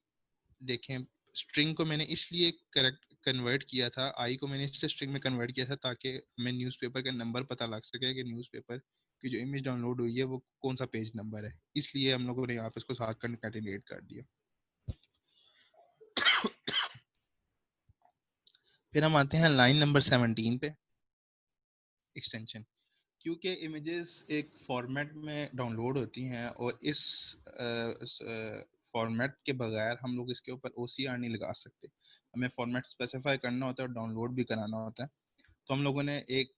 देखें स्ट्रिंग को मैंने इसलिए करेक्ट कन्वर्ट किया था, आई को मैंने इसलिए स्ट्रिंग में कन्वर्ट किया था ताकि हमें न्यूज़पेपर का नंबर पता लग सके कि न्यूज़पेपर की जो इमेज डाउनलोड हुई है वो कौन सा पेज नंबर है, इसलिए हम लोगों ने यहाँ पे इसको साथ कॉन्कैटिनेट कर दिया। फिर हम आते हैं लाइन नंबर 17 पे, एक्सटेंशन। क्योंकि इमेजेस एक फॉर्मेट में डाउनलोड होती हैं और इस फॉर्मेट के बगैर हम लोग इसके ऊपर OCR नहीं लगा सकते, हमें फॉर्मेट स्पेसिफाई करना होता है और डाउनलोड भी कराना होता है। तो हम लोगों ने एक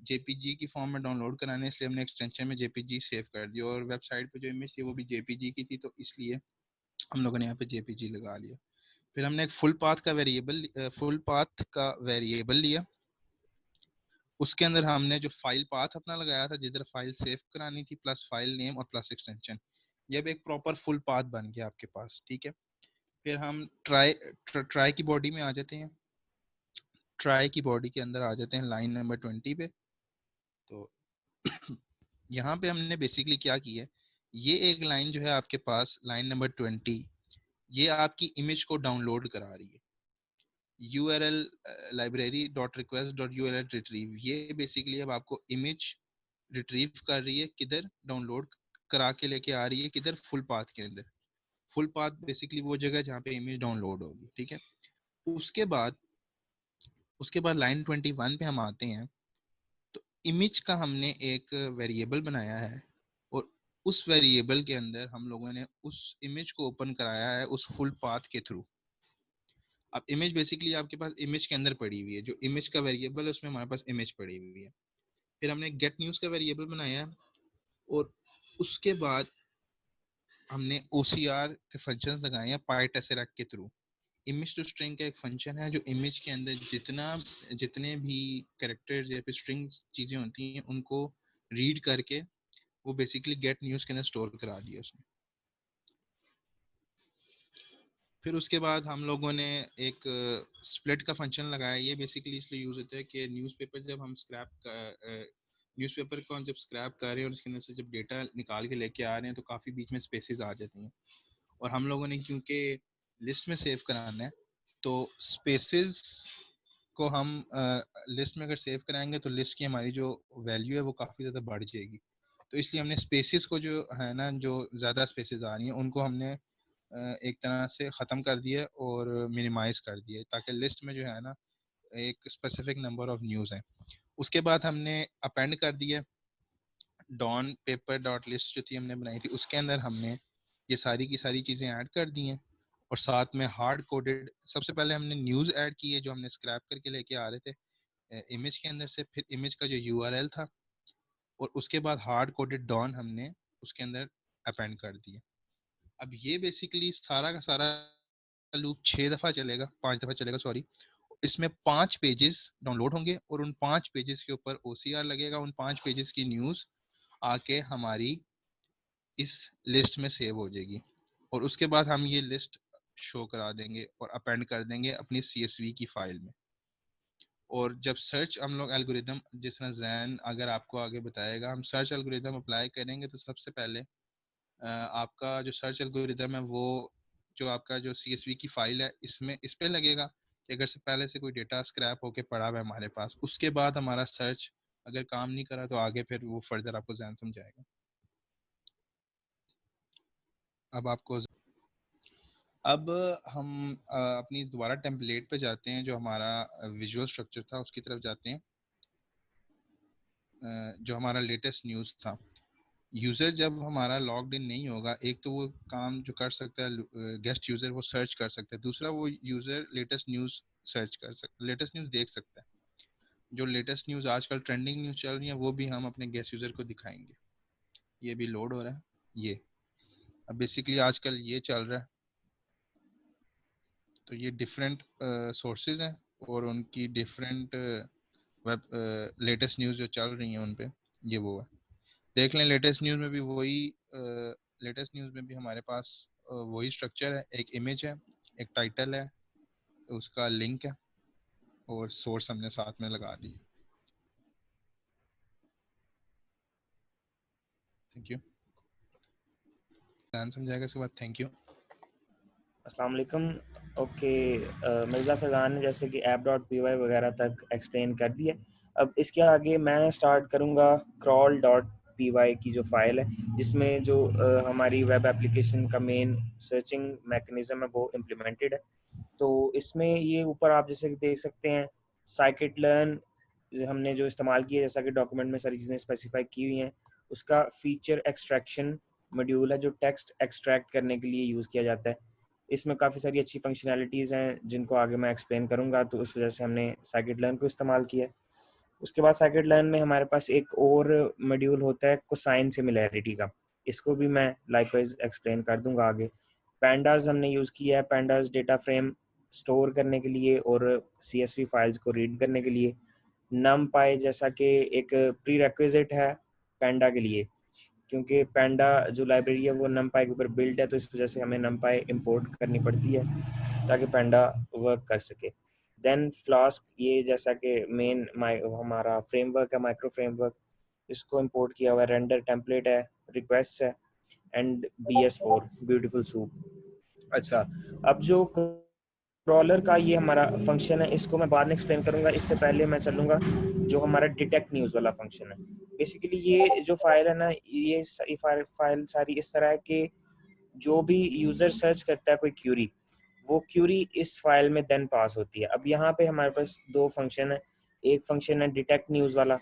JPG की फॉर्म में डाउनलोड कराने, इसलिए हमने एक्सटेंशन में JPG सेव कर दिया, और वेबसाइट पे जो इमेज थी वो भी JPG की थी, तो इसलिए हम लोगों ने यहाँ पे JPG लगा लिया। फिर हमने एक फुल पाथ का वेरिएबल लिया, उसके अंदर हमने जो फाइल पाथ अपना लगाया था जिधर फाइल सेव करानी थी प्लस फाइल नेम और प्लस एक्सटेंशन, ये भी एक प्रॉपर फुल पाथ बन गया आपके पास। ठीक है, फिर हम ट्राई की बॉडी में आ जाते हैं। ट्राई की बॉडी के अंदर आ जाते हैं लाइन नंबर 20 पे। तो यहाँ पे हमने बेसिकली क्या किया है, ये एक लाइन जो है आपके पास लाइन नंबर 20, ये आपकी इमेज को डाउनलोड करा रही है। URL library.request.url retrieve, ये बेसिकली अब आपको इमेज रिट्रीव कर रही है, किधर डाउनलोड करा के लेके आ रही है, किधर फुल पाथ के अंदर। फुल पाथ बेसिकली वो जगह जहाँ पे इमेज डाउनलोड होगी। ठीक है, उसके बाद लाइन 21 पे हम आते हैं। तो इमेज का हमने एक वेरिएबल बनाया है और उस वेरिएबल के अंदर हम लोगों ने उस इमेज को ओपन कराया है उस फुल पाथ के थ्रू। अब इमेज बेसिकली आपके पास इमेज के अंदर पड़ी हुई है, जो इमेज का वेरिएबल है उसमें हमारे पास इमेज पड़ी हुई है। फिर हमने गेट न्यूज़ का वेरिएबल बनाया है और उसके बाद हमने OCR के फंक्शन लगाए हैं PyTesseract के थ्रू। इमेज टू स्ट्रिंग का एक फंक्शन है जो इमेज के अंदर जितने भी कैरेक्टर्स या फिर स्ट्रिंग चीजें होती हैं उनको रीड करके वो बेसिकली गेट न्यूज़ के अंदर स्टोर करा दिया उसने। फिर उसके बाद हम लोगों ने एक स्प्लिट का फंक्शन लगाया। ये बेसिकली इसलिए यूज होता है कि न्यूज़पेपर जब हम न्यूज़पेपर को जब स्क्रैप कर रहे हैं और उसके अंदर से जब डेटा निकाल के लेके आ रहे हैं तो काफ़ी बीच में स्पेसेस आ जाती हैं, और हम लोगों ने क्योंकि लिस्ट में सेव कराना है तो स्पेसेस को हम लिस्ट में अगर सेव कराएंगे तो लिस्ट की हमारी जो वैल्यू है वो काफ़ी ज़्यादा बढ़ जाएगी। तो इसलिए हमने स्पेसेस को जो है ना, जो ज़्यादा स्पेसेस आ रही हैं उनको हमने एक तरह से ख़त्म कर दिया और मिनिमाइज़ कर दिया, ताकि लिस्ट में जो है ना एक स्पेसिफिक नंबर ऑफ न्यूज़ हैं। उसके बाद हमने अपेंड कर दिया डॉन पेपर डॉट लिस्ट जो थी हमने बनाई थी, उसके अंदर हमने ये सारी की सारी चीज़ें ऐड कर दी हैं। और साथ में हार्ड कोडेड, सबसे पहले हमने न्यूज़ ऐड की है जो हमने स्क्रैप करके लेके आ रहे थे इमेज के अंदर से, फिर इमेज का जो यूआरएल था, और उसके बाद हार्ड कोडेड डॉन हमने उसके अंदर अपेंड कर दिया। अब ये बेसिकली सारा का सारा लूप 6 दफ़ा चलेगा, 5 दफ़ा चलेगा सॉरी। इसमें 5 पेजेस डाउनलोड होंगे और उन 5 पेजेस के ऊपर OCR लगेगा। उन 5 पेजेस की न्यूज़ आके हमारी इस लिस्ट में सेव हो जाएगी और उसके बाद हम ये लिस्ट शो करा देंगे और अपेंड कर देंगे अपनी CSV की फाइल में। और जब सर्च हम लोग एल्गोरिदम, जिस तरह जैन अगर आपको आगे बताएगा, हम सर्च एल्गोरिदम अप्लाई करेंगे तो सबसे पहले आपका जो सर्च एल्गोरिदम है वो जो आपका जो CSV की फाइल है इसमें इस पे लगेगा कि अगर से पहले से कोई डेटा स्क्रैप होके पड़ा हुआ है हमारे पास, उसके बाद हमारा सर्च अगर काम नहीं करा तो आगे फिर वो फर्दर आपको जैन समझाएगा। अब हम अपनी दोबारा टेम्पलेट पे जाते हैं, जो हमारा विजुअल स्ट्रक्चर था उसकी तरफ जाते हैं। जो हमारा लेटेस्ट न्यूज़ था, यूज़र जब हमारा लॉग्ड इन नहीं होगा, एक तो वो काम जो कर सकता है गेस्ट यूज़र, वो सर्च कर सकता है। दूसरा, वो यूज़र लेटेस्ट न्यूज़ सर्च कर सकता, लेटेस्ट न्यूज़ देख सकता है। जो लेटेस्ट न्यूज़ आजकल ट्रेंडिंग न्यूज़ चल रही है वो भी हम अपने गेस्ट यूज़र को दिखाएंगे। ये भी लोड हो रहा है। ये अब बेसिकली आजकल ये चल रहा है, तो ये डिफरेंट सोर्सेज हैं और उनकी डिफरेंट वेब लेटेस्ट न्यूज़ जो चल रही हैं उन पे ये वो है। देख लें, लेटेस्ट न्यूज़ में भी वही लेटेस्ट न्यूज़ में भी हमारे पास वही स्ट्रक्चर है। एक इमेज है, एक टाइटल है, उसका लिंक है और सोर्स हमने साथ में लगा दी। Thank you. ध्यान समझाएगा इसके बाद थैंक यू। अस्सलाम वालेकुम। ओके, मिर्ज़ा फैज़ान ने जैसे कि app.py वगैरह तक एक्सप्लेन कर दिया। अब इसके आगे मैं स्टार्ट करूँगा crawl.py की जो फाइल है, जिसमें जो हमारी वेब एप्लीकेशन का मेन सर्चिंग मैकेनिज़्म है वो इम्प्लीमेंटेड है। तो इसमें ये ऊपर आप जैसे कि देख सकते हैं scikit-learn हमने जो इस्तेमाल किया, जैसा कि डॉक्यूमेंट में सारी चीज़ें स्पेसिफाई की हुई हैं। उसका फीचर एक्सट्रैक्शन मॉड्यूल है जो टेक्स्ट एक्सट्रैक्ट करने के लिए यूज़ किया जाता है। इसमें काफ़ी सारी अच्छी फंक्शनैलिटीज़ हैं जिनको आगे मैं एक्सप्लेन करूँगा, तो उस वजह से हमने scikit-learn को इस्तेमाल किया। उसके बाद scikit-learn में हमारे पास एक और मॉड्यूल होता है कोसाइन सिमिलैरिटी का, इसको भी मैं लाइकवाइज एक्सप्लेन कर दूंगा आगे। पैंडाज हमने यूज़ किया है, पैंडाज डेटा फ्रेम स्टोर करने के लिए और CSV फाइल्स को रीड करने के लिए। numpy जैसा कि एक प्री रिक्विजिट है पैंडा के लिए, क्योंकि पैंडा जो लाइब्रेरी है वो numpy के ऊपर बिल्ड है, तो इस वजह से हमें numpy इंपोर्ट करनी पड़ती है ताकि पैंडा वर्क कर सके। देन फ्लास्क, ये जैसा कि मेन हमारा फ्रेमवर्क है, माइक्रो फ्रेमवर्क, इसको इंपोर्ट किया हुआ है। रेंडर टेम्पलेट है, रिक्वेस्ट है, एंड BS4 ब्यूटीफुल सूप। अच्छा, अब जो क्रॉलर का ये हमारा फंक्शन है, इसको मैं बाद में एक्सप्लेन करूंगा। इससे पहले मैं चलूंगा जो हमारा डिटेक्ट न्यूज़ वाला फंक्शन है। बेसिकली ये जो फाइल है ना, ये फाइल सारी इस तरह है कि जो भी यूज़र सर्च करता है कोई क्यूरी, वो क्यूरी इस फाइल में देन पास होती है। अब यहाँ पे हमारे पास दो फंक्शन है। एक फंक्शन है डिटेक्ट न्यूज़ वाला,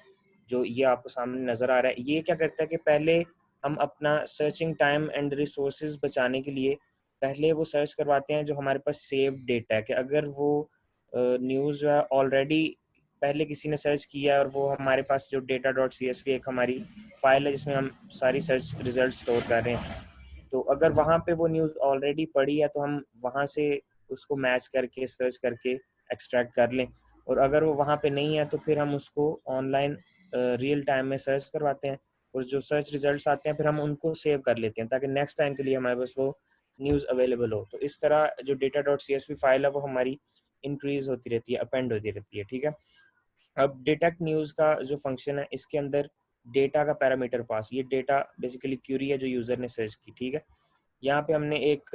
जो ये आपको सामने नज़र आ रहा है। ये क्या करता है कि पहले हम अपना सर्चिंग टाइम एंड रिसोर्सेज बचाने के लिए पहले वो सर्च करवाते हैं जो हमारे पास सेव डेटा है, कि अगर वो न्यूज़ जो है ऑलरेडी पहले किसी ने सर्च किया है और वो हमारे पास जो data.csv एक हमारी फाइल है जिसमें हम सारी सर्च रिजल्ट स्टोर कर रहे हैं, तो अगर वहाँ पे वो न्यूज़ ऑलरेडी पड़ी है तो हम वहाँ से उसको मैच करके सर्च करके एक्सट्रैक्ट कर लें। और अगर वो वहाँ पे नहीं है तो फिर हम उसको ऑनलाइन रियल टाइम में सर्च करवाते हैं और जो सर्च रिजल्ट्स आते हैं फिर हम उनको सेव कर लेते हैं ताकि नेक्स्ट टाइम के लिए हमारे पास वो न्यूज़ अवेलेबल हो। तो इस तरह जो data.csv फाइल है वो हमारी इंक्रीज होती रहती है, अपेंड होती रहती है। ठीक है, अब डिटेक्ट न्यूज़ का जो फंक्शन है, इसके अंदर डेटा का पैरामीटर पास, ये डेटा बेसिकली क्यूरी है जो यूज़र ने सर्च की। ठीक है, यहाँ पे हमने एक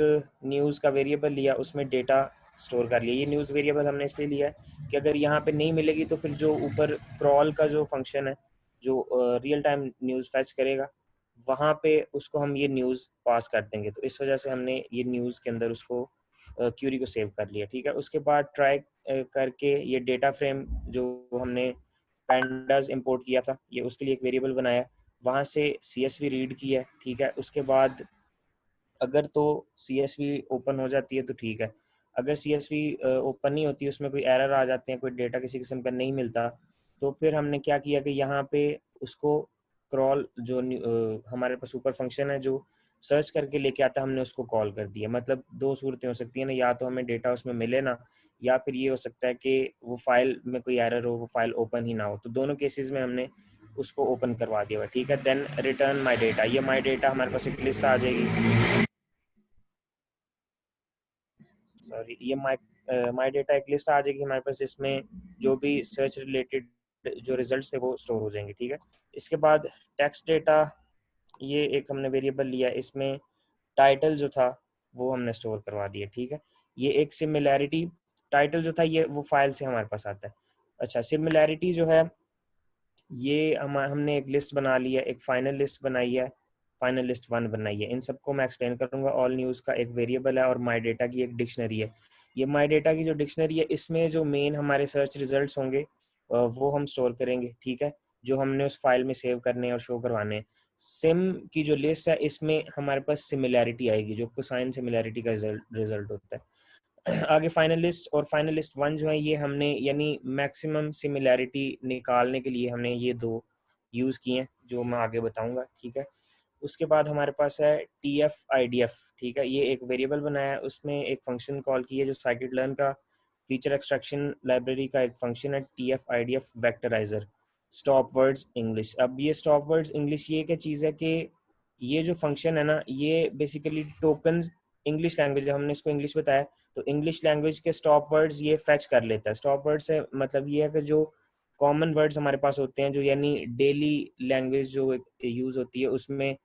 न्यूज़ का वेरिएबल लिया, उसमें डेटा स्टोर कर लिया। ये न्यूज़ वेरिएबल हमने इसलिए लिया है कि अगर यहाँ पे नहीं मिलेगी तो फिर जो ऊपर क्रॉल का जो फंक्शन है जो रियल टाइम न्यूज़ फैच करेगा, वहाँ पे उसको हम ये न्यूज़ पास कर देंगे। तो इस वजह से हमने ये न्यूज़ के अंदर उसको क्यूरी को सेव कर लिया, ठीक है। उसके बाद ट्राई करके ये डेटा फ्रेम जो हमने पैंडास इंपोर्ट किया था, ये उसके लिए एक वेरिएबल बनाया, वहाँ से CSV रीड किया है, ठीक है। उसके बाद अगर तो CSV ओपन हो जाती है तो ठीक है, अगर CSV ओपन नहीं होती, उसमें कोई एरर आ जाते हैं, कोई डेटा किसी किस्म का नहीं मिलता, तो फिर हमने क्या किया कि यहाँ पे उसको क्रॉल जो हमारे पास ऊपर फंक्शन है जो सर्च करके लेके आता है, हमने उसको कॉल कर दिया। मतलब दो सूरतें हो सकती है ना, या तो हमें डेटा उसमें मिले ना, या फिर ये हो सकता है कि वो फाइल में कोई एरर हो, वो फाइल ओपन ही ना हो। तो दोनों केसेस में हमने उसको ओपन करवा दिया हुआ, ठीक है। देन रिटर्न माई डेटा, ये माई डेटा हमारे पास एक लिस्ट आ जाएगी, सॉरी, ये माई डेटा एक लिस्ट आ जाएगी हमारे पास, जिसमें जो भी सर्च रिलेटेड जो रिजल्ट्स थे वो स्टोर हो जाएंगे, ठीक है। इसके बाद टेक्स्ट डेटा, ये एक हमने वेरिएबल लिया, इसमें टाइटल जो था वो हमने स्टोर करवा दिया, ठीक है। ये एक सिमिलैरिटी, टाइटल जो था ये वो फाइल से हमारे पास आता है। अच्छा, सिमिलैरिटी जो है ये हमने एक लिस्ट बना लिया, एक फाइनल लिस्ट बनाई है, फाइनल लिस्ट 1 बनाई है। इन सबको मैं एक्सप्लेन करूंगा। ऑल न्यूज़ का एक वेरिएबल है और माई डेटा की एक डिक्शनरी है। ये माई डेटा की जो डिक्शनरी है, इसमें जो मेन हमारे सर्च रिजल्ट्स होंगे वो हम स्टोर करेंगे, ठीक है, जो हमने उस फाइल में सेव करने और शो करवाने हैं। सिम की जो लिस्ट है, इसमें हमारे पास सिमिलैरिटी आएगी, जो कोसाइन सिमिलैरिटी का रिजल्ट होता है। आगे फाइनलिस्ट और फाइनलिस्ट 1 जो है, ये हमने यानी मैक्सिमम सिमिलैरिटी निकालने के लिए हमने ये दो यूज़ किए हैं, जो मैं आगे बताऊंगा, ठीक है। उसके बाद हमारे पास है TF-IDF, ठीक है, ये एक वेरिएबल बनाया है, उसमें एक फंक्शन कॉल की है जो साइकिट लर्न का फीचर एक्सट्रैक्शन लाइब्रेरी का एक फंक्शन है, TF-IDF वेक्टराइजर स्टॉप वर्ड्स इंग्लिश। अब ये स्टॉप वर्ड्स इंग्लिश ये क्या चीज़ है कि ये जो फंक्शन है ना, ये बेसिकली टोकन्स इंग्लिश लैंग्वेज, हमने इसको इंग्लिश बताया, तो इंग्लिश लैंग्वेज के स्टॉप वर्ड्स ये फेच कर लेता है। स्टॉप वर्ड से मतलब ये है कि जो कॉमन वर्ड्स हमारे पास होते हैं, जो यानी डेली लैंग्वेज जो यूज़ होती है, उसमें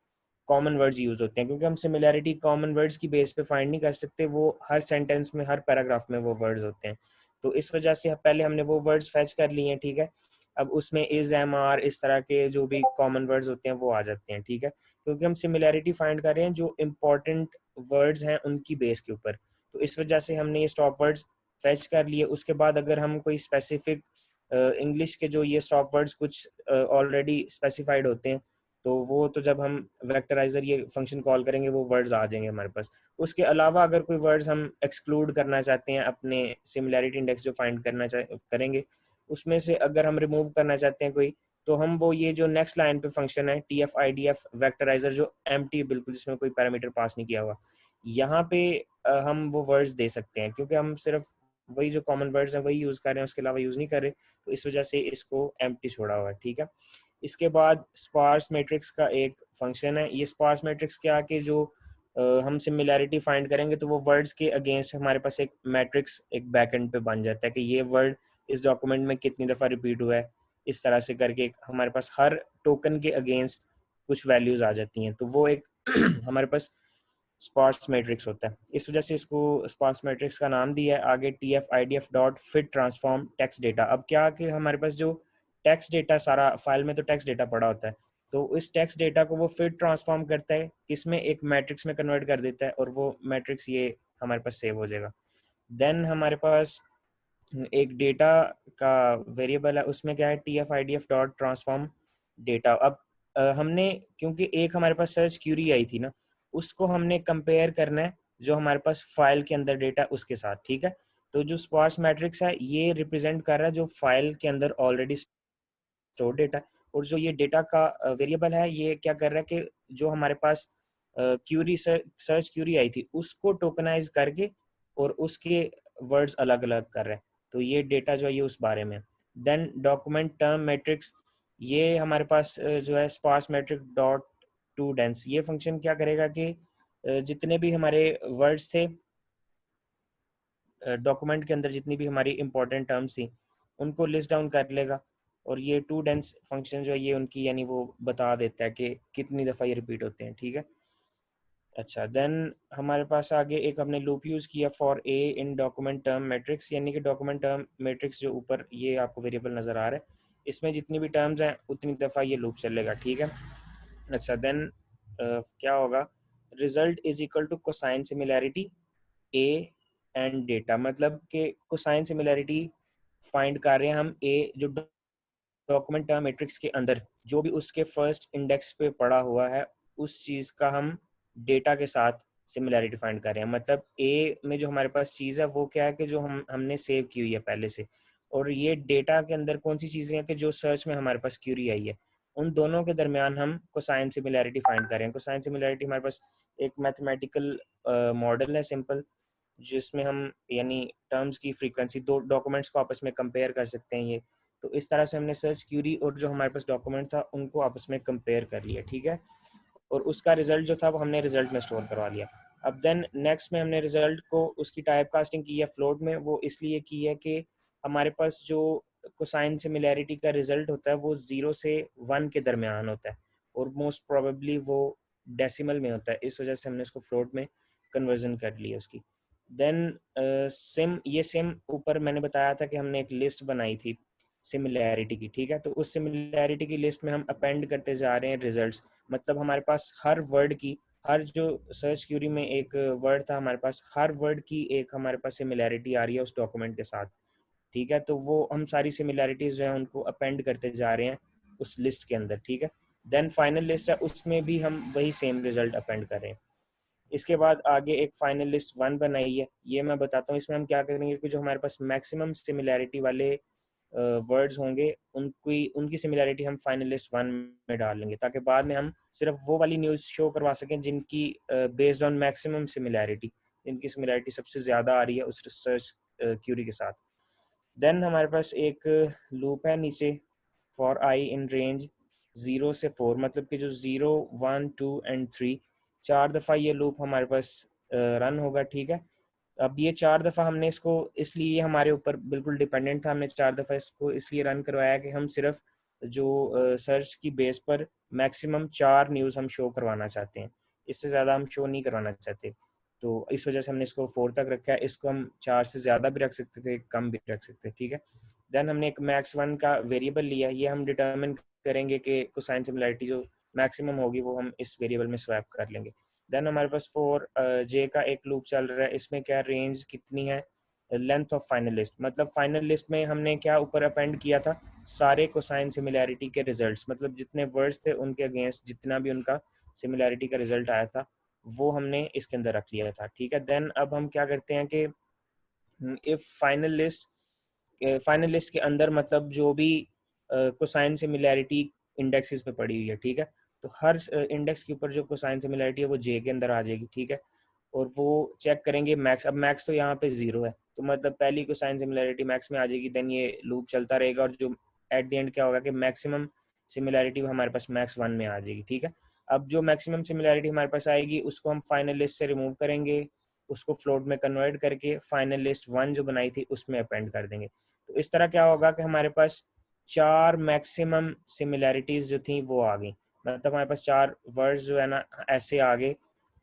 कॉमन वर्ड्स यूज होते हैं, क्योंकि हम सिमिलैरिटी कॉमन वर्ड्स की बेस पे फाइंड नहीं कर सकते, वो हर सेंटेंस में, हर पैराग्राफ में वो वर्ड्स होते हैं। तो इस वजह से पहले हमने वो वर्ड्स फैच कर लिए हैं, ठीक है। अब उसमें इज, एम, आर, इस तरह के जो भी कॉमन वर्ड्स होते हैं वो आ जाते हैं, ठीक है, क्योंकि हम सिमिलैरिटी फाइंड कर रहे हैं जो इंपॉर्टेंट वर्ड्स हैं उनकी बेस के ऊपर। तो इस वजह से हमने ये स्टॉप वर्ड्स फैच कर लिए। उसके बाद अगर हम कोई स्पेसिफिक इंग्लिश के जो ये स्टॉप वर्ड्स कुछ ऑलरेडी स्पेसिफाइड होते हैं, तो वो तो जब हम वेक्टराइजर ये फंक्शन कॉल करेंगे वो वर्ड्स आ जाएंगे हमारे पास। उसके अलावा अगर कोई वर्ड्स हम एक्सक्लूड करना चाहते हैं अपने सिमिलैरिटी इंडेक्स जो फाइंड करना करेंगे, उसमें से अगर हम रिमूव करना चाहते हैं कोई, तो हम वो ये जो नेक्स्ट लाइन पे फंक्शन है TF-IDF वेक्टराइजर जो एम्प्टी बिल्कुल, जिसमें कोई पैरामीटर पास नहीं किया हुआ, यहाँ पे हम वो वर्ड्स दे सकते हैं, क्योंकि हम सिर्फ वही जो कॉमन वर्ड्स हैं वही यूज कर रहे हैं, उसके अलावा यूज नहीं कर रहे, तो इस वजह से इसको एम्प्टी छोड़ा हुआ है, ठीक है। इसके बाद स्पार्स मैट्रिक्स का एक फंक्शन है। ये स्पार्स मैट्रिक्स क्या कि जो हम सिमिलैरिटी फाइंड करेंगे तो वो वर्ड्स के अगेंस्ट हमारे पास एक मैट्रिक्स एक बैकएंड पे बन जाता है कि ये वर्ड इस डॉक्यूमेंट में कितनी दफ़ा रिपीट हुआ है, इस तरह से करके हमारे पास हर टोकन के अगेंस्ट कुछ वैल्यूज आ जाती हैं, तो वो एक हमारे पास स्पार्स मैट्रिक्स होता है। इस वजह से इसको स्पार्स मैट्रिक्स का नाम दिया है। आगे TF-IDF dot fit transform text data. अब क्या कि हमारे पास जो टेक्स्ट डेटा, सारा फाइल में तो टेक्स्ट डेटा पड़ा होता है, तो इस टेक्स्ट डेटा को वो फिट ट्रांसफॉर्म करता है, इसमें एक मैट्रिक्स में कन्वर्ट कर देता है, और वो मैट्रिक्स ये हमारे पास सेव हो जाएगा। देन हमारे पास एक डेटा का वेरिएबल है, उसमें क्या है TF-IDF डॉट ट्रांसफॉर्म डेटा। अब हमने, क्योंकि एक हमारे पास सर्च क्यूरी आई थी ना, उसको हमने कंपेयर करना है जो हमारे पास फाइल के अंदर डेटा उसके साथ, ठीक है। तो जो स्पार्स मैट्रिक्स है ये रिप्रेजेंट कर रहा है जो फाइल के अंदर ऑलरेडी स्टोर डेटा, और जो ये डेटा का वेरिएबल है ये क्या कर रहा है कि जो हमारे पास क्यूरी सर्च क्यूरी आई थी उसको टोकनाइज करके और उसके वर्ड्स अलग अलग कर रहे हैं, तो ये डेटा जो है ये उस बारे में। देन डॉक्यूमेंट टर्म मैट्रिक्स, ये हमारे पास जो है sparse matrix dot to dense, ये फंक्शन क्या करेगा कि जितने भी हमारे वर्ड्स थे डॉक्यूमेंट के अंदर, जितनी भी हमारी इंपॉर्टेंट टर्म्स थी उनको लिस्ट डाउन कर लेगा, और ये टू डेंस फंक्शन जो है ये उनकी यानी वो बता देता है कि कितनी दफ़ा ये रिपीट होते हैं, ठीक है। अच्छा, देन हमारे पास आगे एक हमने लूप यूज़ किया for a in document term matrix, यानी कि डॉक्यूमेंट टर्म मैट्रिक्स जो ऊपर ये आपको वेरिएबल नज़र आ रहा है, इसमें जितनी भी टर्म्स हैं उतनी दफ़ा ये लूप चलेगा, ठीक है। अच्छा, देन क्या होगा, result is equal to cosine similarity A and data, मतलब कि कोसाइन सिमिलैरिटी फाइंड कर रहे हैं हम ए जो डॉक्यूमेंट टर्म मैट्रिक्स के अंदर जो भी उसके फर्स्ट इंडेक्स पे पड़ा हुआ है उस चीज़ का हम डेटा के साथ सिमिलैरिटी फाइंड कर रहे हैं। मतलब ए में जो हमारे पास चीज़ है वो क्या है कि जो हमने सेव की हुई है पहले से, और ये डेटा के अंदर कौन सी चीज़ें हैं कि जो सर्च में हमारे पास क्यूरी आई है, उन दोनों के दरमियान हम कोसाइन सिमिलैरिटी फाइंड कर रहे हैं। कोसाइन सिमिलैरिटी हमारे पास एक मैथमेटिकल मॉडल है सिंपल, जिसमें हम यानी टर्म्स की फ्रीक्वेंसी दो डॉक्यूमेंट्स को आपस में कंपेयर कर सकते हैं। ये तो इस तरह से हमने सर्च क्यूरी और जो हमारे पास डॉक्यूमेंट था उनको आपस में कंपेयर कर लिया, ठीक है, और उसका रिजल्ट जो था वो हमने रिजल्ट में स्टोर करवा लिया। अब देन नेक्स्ट में हमने रिजल्ट को उसकी टाइप कास्टिंग की है फ्लोट में, वो इसलिए की है कि हमारे पास जो कोसाइन सिमिलैरिटी का रिजल्ट होता है वो 0 से 1 के दरमियान होता है और मोस्ट प्रोबेबली वो डेसिमल में होता है, इस वजह से हमने इसको फ्लोट में कन्वर्जन कर लिया उसकी। देन सिम ऊपर मैंने बताया था कि हमने एक लिस्ट बनाई थी सिमिलैरिटी की, ठीक है, तो उस सिमिलैरिटी की लिस्ट में हम अपेंड करते जा रहे हैं रिजल्ट्स। मतलब हमारे पास हर वर्ड की, हर जो सर्च क्यूरी में एक वर्ड था हमारे पास, हर वर्ड की एक हमारे पास सिमिलैरिटी आ रही है उस डॉक्यूमेंट के साथ, ठीक है, तो वो हम सारी सिमिलैरिटीज जो है उनको अपेंड करते जा रहे हैं उस लिस्ट के अंदर, ठीक है। देन फाइनल लिस्ट है उसमें भी हम वही सेम रिजल्ट अपेंड कर रहे हैं। इसके बाद आगे एक फाइनल लिस्ट 1 बनाई है, ये मैं बताता हूँ। इसमें हम क्या करेंगे कि जो हमारे पास मैक्सिमम सिमिलैरिटी वाले वर्ड्स होंगे उनकी सिमिलैरिटी हम फाइनल लिस्ट 1 में डाल लेंगे, ताकि बाद में हम सिर्फ वो वाली न्यूज़ शो करवा सकें जिनकी बेस्ड ऑन मैक्सिमम सिमिलैरिटी, जिनकी सिमिलैरिटी सबसे ज़्यादा आ रही है उस रिसर्च क्यूरी के साथ। देन हमारे पास एक लूप है नीचे फॉर आई इन रेंज 0 से 4, मतलब कि जो 0, 1, 2 एंड 3 4 दफ़ा ये लूप हमारे पास रन होगा, ठीक है। अब ये 4 दफ़ा हमने इसको इसलिए हमारे ऊपर बिल्कुल डिपेंडेंट था, हमने 4 दफ़ा इसको इसलिए रन करवाया कि हम सिर्फ जो सर्च की बेस पर मैक्सिमम 4 न्यूज़ हम शो करवाना चाहते हैं, इससे ज़्यादा हम शो नहीं करवाना चाहते, तो इस वजह से हमने इसको 4 तक रखा है। इसको हम 4 से ज़्यादा भी रख सकते थे, कम भी रख सकते थे, ठीक है। देन हमने एक मैक्स 1 का वेरिएबल लिया, ये हम डिटर्मिन करेंगे कि कोसाइन सिमिलैरिटी जो मैक्सिमम होगी वो हम इस वेरिएबल में स्वैप कर लेंगे। देन हमारे पास फॉर जे का एक लूप चल रहा है, इसमें क्या रेंज कितनी है, लेंथ ऑफ फाइनल लिस्ट, मतलब फाइनल लिस्ट में हमने क्या ऊपर अपेंड किया था सारे कोसाइन सिमिलैरिटी के रिजल्ट्स, मतलब जितने वर्ड्स थे उनके अगेंस्ट जितना भी उनका सिमिलैरिटी का रिजल्ट आया था वो हमने इसके अंदर रख लिया था, ठीक है। देन अब हम क्या करते हैं कि इफ फाइनल लिस्ट के अंदर मतलब जो भी कोसाइन सिमिलैरिटी इंडेक्सेस पे पड़ी हुई है, ठीक है, तो हर इंडेक्स के ऊपर जो कोसाइन सिमिलैरिटी है वो जे के अंदर आ जाएगी, ठीक है, और वो चेक करेंगे मैक्स। अब मैक्स तो यहाँ पे 0 है, तो मतलब पहली कोसाइन सिमिलैरिटी मैक्स में आ जाएगी, देन ये लूप चलता रहेगा और जो एट द एंड क्या होगा कि मैक्सिमम सिमिलैरिटी हमारे पास मैक्स 1 में आ जाएगी, ठीक है। अब जो मैक्सिमम सिमिलैरिटी हमारे पास आएगी उसको हम फाइनल लिस्ट से रिमूव करेंगे, उसको फ्लोट में कन्वर्ट करके फाइनल लिस्ट 1 जो बनाई थी उसमें अपेंड कर देंगे। तो इस तरह क्या होगा कि हमारे पास 4 मैक्सिमम सिमिलैरिटीज जो थी वो आ गई, मतलब हमारे पास 4 वर्ड्स जो है ना ऐसे आ गए,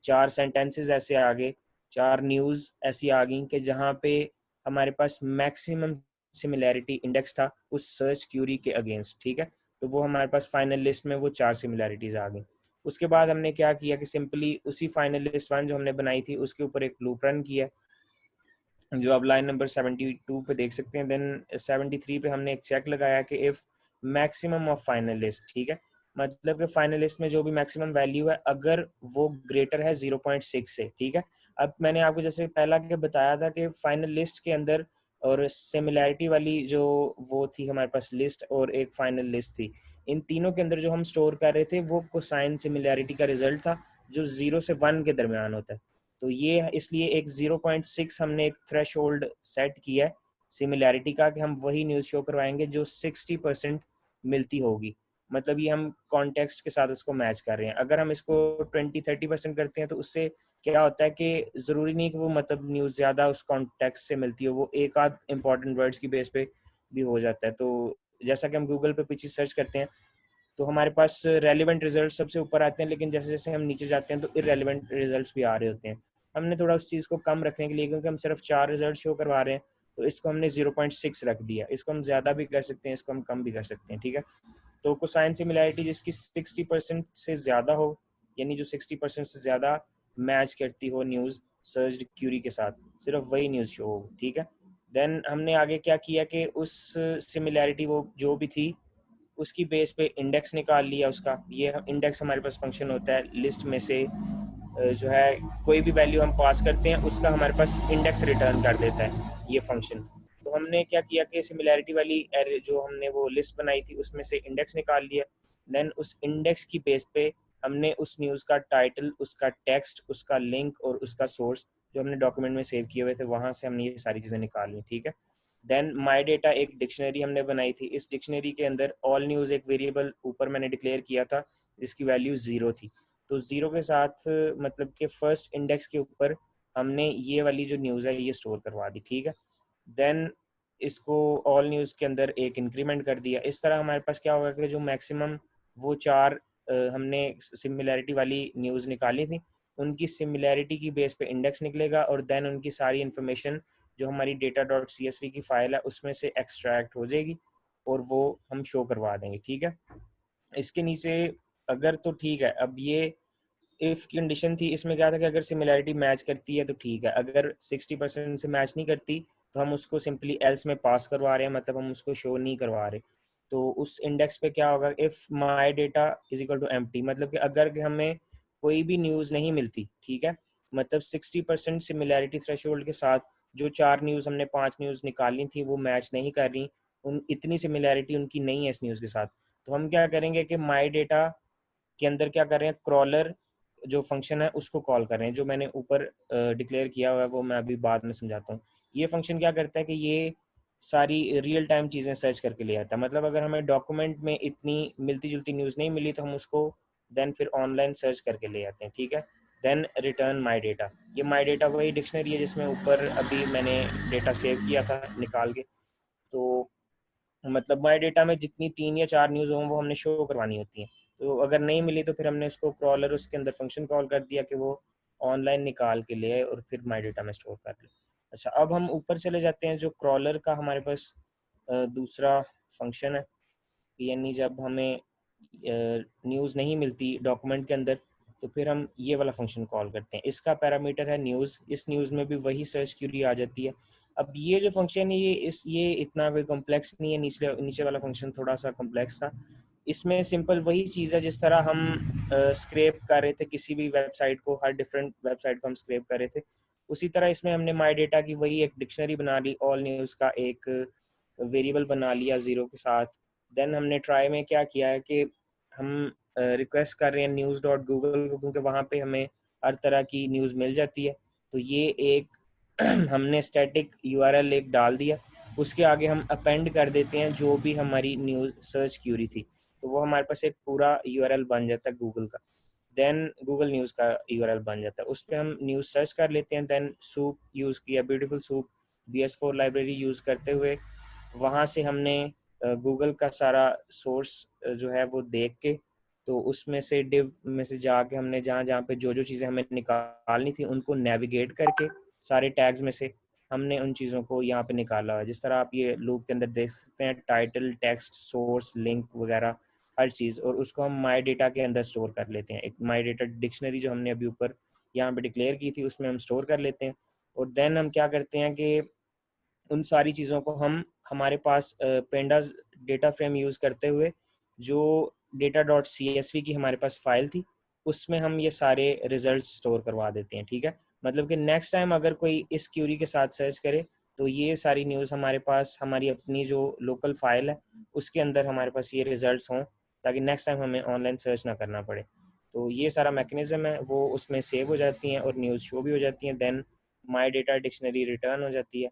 4 सेंटेंसेस ऐसे आ गए, 4 न्यूज़ ऐसी आ गई कि जहाँ पे हमारे पास मैक्सिमम सिमिलैरिटी इंडेक्स था उस सर्च क्यूरी के अगेंस्ट, ठीक है, तो वो हमारे पास फाइनल लिस्ट में वो 4 सिमिलैरिटीज आ गई। उसके बाद हमने क्या किया कि सिंपली उसी फाइनल लिस्ट 1 जो हमने बनाई थी उसके ऊपर एक लूप रन किया, जो आप लाइन नंबर 72 पे देख सकते हैं। देन 73 पे हमने एक चेक लगाया कि if maximum of final list, ठीक है, मतलब कि फाइनल लिस्ट में जो भी मैक्सिमम वैल्यू है अगर वो ग्रेटर है 0.6 से, ठीक है। अब मैंने आपको जैसे पहला के बताया था कि फाइनल लिस्ट के अंदर और सिमिलैरिटी वाली जो वो थी हमारे पास लिस्ट और एक फाइनल लिस्ट थी, इन तीनों के अंदर जो हम स्टोर कर रहे थे वो कोसाइन सिमिलैरिटी का रिजल्ट था जो 0 से 1 के दरमियान होता है। तो ये इसलिए एक 0.6 हमने एक थ्रेशोल्ड सेट किया है सिमिलैरिटी का कि हम वही न्यूज़ शो करवाएंगे जो 60% मिलती होगी, मतलब ये हम कॉन्टेक्स्ट के साथ उसको मैच कर रहे हैं। अगर हम इसको 20-30% करते हैं तो उससे क्या होता है कि ज़रूरी नहीं कि वो मतलब न्यूज़ ज़्यादा उस कॉन्टेक्स्ट से मिलती हो, वो एक आध इंपॉर्टेंट वर्ड्स की बेस पे भी हो जाता है। तो जैसा कि हम गूगल पे कोई चीज़ सर्च करते हैं तो हमारे पास रेलिवेंट रिजल्ट सबसे ऊपर आते हैं, लेकिन जैसे जैसे हम नीचे जाते हैं तो इररेलेवेंट रिजल्ट्स भी आ रहे होते हैं। हमने थोड़ा उस चीज़ को कम रखने के लिए, क्योंकि हम सिर्फ 4 रिजल्ट शो करवा रहे हैं, तो इसको हमने 0.6 रख दिया। इसको हम ज़्यादा भी कर सकते हैं, इसको हम कम भी कर सकते हैं, ठीक है। तो कोसाइन सिमिलैरिटी जिसकी 60% से ज़्यादा हो, यानी जो 60% से ज़्यादा मैच करती हो न्यूज़ सर्च्ड क्यूरी के साथ, सिर्फ वही न्यूज़ शो हो, ठीक है। देन हमने आगे क्या किया कि उस सिमिलैरिटी वो जो भी थी उसकी बेस पे इंडेक्स निकाल लिया उसका। ये इंडेक्स हमारे पास फंक्शन होता है, लिस्ट में से जो है कोई भी वैल्यू हम पास करते हैं उसका हमारे पास इंडेक्स रिटर्न कर देता है ये फंक्शन। तो हमने क्या किया कि सिमिलैरिटी वाली एरे जो हमने वो लिस्ट बनाई थी उसमें से इंडेक्स निकाल लिया। देन उस इंडेक्स की बेस पे हमने उस न्यूज़ का टाइटल, उसका टेक्स्ट, उसका लिंक और उसका सोर्स जो हमने डॉक्यूमेंट में सेव किए हुए थे वहाँ से हमने ये सारी चीज़ें निकाल ली, ठीक है। देन माई डेटा एक डिक्शनरी हमने बनाई थी। इस डिक्शनरी के अंदर ऑल न्यूज़ एक वेरिएबल ऊपर मैंने डिक्लेयर किया था जिसकी वैल्यू 0 थी। तो 0 के साथ मतलब कि फर्स्ट इंडेक्स के ऊपर हमने ये वाली जो न्यूज़ है ये स्टोर करवा दी, ठीक है। देन इसको ऑल न्यूज़ के अंदर एक इंक्रीमेंट कर दिया। इस तरह हमारे पास क्या होगा कि जो मैक्सिमम वो 4 हमने सिमिलैरिटी वाली न्यूज़ निकाली थी, उनकी सिमिलैरिटी की बेस पे इंडेक्स निकलेगा और देन उनकी सारी इन्फॉर्मेशन जो हमारी data.csv की फाइल है उसमें से एक्सट्रैक्ट हो जाएगी और वो हम शो करवा देंगे, ठीक है। इसके नीचे अगर तो ठीक है, अब ये इफ कंडीशन थी, इसमें क्या था कि अगर सिमिलैरिटी मैच करती है तो ठीक है, अगर 60% से मैच नहीं करती तो हम उसको सिंपली एल्स में पास करवा रहे हैं, मतलब हम उसको शो नहीं करवा रहे। तो उस इंडेक्स पे क्या होगा, if my data is equal to empty, मतलब कि अगर हमें कोई भी न्यूज़ नहीं मिलती, ठीक है, मतलब 60% सिमिलैरिटी थ्रेशोल्ड के साथ जो 4 न्यूज़ हमने 5 न्यूज़ निकालनी थी वो मैच नहीं कर रही, उन इतनी सिमिलैरिटी उनकी नहीं है इस न्यूज़ के साथ, तो हम क्या करेंगे कि माई डेटा के अंदर क्या कर रहे हैं, क्रॉलर जो फंक्शन है उसको कॉल कर रहे हैं, जो मैंने ऊपर डिक्लेयर किया हुआ है वो मैं अभी बाद में समझाता हूँ। ये फंक्शन क्या करता है कि ये सारी रियल टाइम चीज़ें सर्च करके ले आता है। मतलब अगर हमें डॉक्यूमेंट में इतनी मिलती जुलती न्यूज़ नहीं मिली तो हम उसको देन फिर ऑनलाइन सर्च करके ले आते हैं, ठीक है। देन रिटर्न माई डेटा, ये माई डेटा वही डिक्शनरी है जिसमें ऊपर अभी मैंने डेटा सेव किया था निकाल के। तो मतलब माई डेटा में जितनी 3 या 4 न्यूज़ हों वो हमने शो करवानी होती हैं। तो अगर नहीं मिली तो फिर हमने उसको क्रॉलर उसके अंदर फंक्शन कॉल कर दिया कि वो ऑनलाइन निकाल के ले आए और फिर माई डेटा में स्टोर कर ले। अच्छा, अब हम ऊपर चले जाते हैं, जो क्रॉलर का हमारे पास दूसरा फंक्शन है, यानी जब हमें न्यूज़ नहीं मिलती डॉक्यूमेंट के अंदर तो फिर हम ये वाला फंक्शन कॉल करते हैं। इसका पैरामीटर है न्यूज़, इस न्यूज़ में भी वही सर्च क्यूरी आ जाती है। अब ये जो फंक्शन है ये इतना कोई कॉम्प्लेक्स नहीं है, नीचे नीचे वाला फंक्शन थोड़ा सा कॉम्प्लेक्स था। इसमें सिंपल वही चीज़ है जिस तरह हम स्क्रैप कर रहे थे किसी भी वेबसाइट को, हर डिफरेंट वेबसाइट को हम स्क्रैप कर रहे थे, उसी तरह इसमें हमने माई डेटा की वही एक डिक्शनरी बना ली, ऑल न्यूज़ का एक वेरिएबल बना लिया 0 के साथ। देन हमने ट्राई में क्या किया है कि हम रिक्वेस्ट कर रहे हैं न्यूज़ डॉट गूगल को, क्योंकि वहाँ पे हमें हर तरह की न्यूज़ मिल जाती है। तो ये एक हमने स्टैटिक यूआरएल एक डाल दिया, उसके आगे हम अपेंड कर देते हैं जो भी हमारी न्यूज़ सर्च क्यूरी थी, तो वो हमारे पास एक पूरा यूआरएल बन जाता है गूगल का। देन गूगल न्यूज़ का यूआरएल बन जाता है, उस पर हम न्यूज़ सर्च कर लेते हैं। देन सूप यूज़ किया, beautiful soup BS4 library use करते हुए वहाँ से हमने गूगल का सारा सोर्स जो है वो देख के, तो उसमें से डिव में से जाके हमने जहाँ जहाँ पे जो जो चीज़ें हमें निकालनी थी उनको नेविगेट करके सारे टैग्स में से हमने उन चीज़ों को यहाँ पे निकाला है। जिस तरह आप ये लूप के अंदर देख सकते हैं, टाइटल, टेक्स्ट, सोर्स, लिंक वगैरह हर चीज़, और उसको हम माई डेटा के अंदर स्टोर कर लेते हैं। एक माई डेटा डिक्शनरी जो हमने अभी ऊपर यहाँ पे डिक्लेयर की थी उसमें हम स्टोर कर लेते हैं। और देन हम क्या करते हैं कि उन सारी चीज़ों को हम हमारे पास पेंडास डेटा फ्रेम यूज़ करते हुए जो data.csv की हमारे पास फाइल थी उसमें हम ये सारे रिजल्ट्स स्टोर करवा देते हैं, ठीक है। मतलब कि नेक्स्ट टाइम अगर कोई इस क्यूरी के साथ सर्च करे तो ये सारी न्यूज़ हमारे पास हमारी अपनी जो लोकल फाइल है उसके अंदर हमारे पास ये रिजल्ट्स हों, ताकि नेक्स्ट टाइम हमें ऑनलाइन सर्च ना करना पड़े। तो ये सारा मैकेनिज्म है वो उसमें सेव हो जाती हैं और न्यूज़ शो भी हो जाती हैं। Then my data dictionary return हो जाती है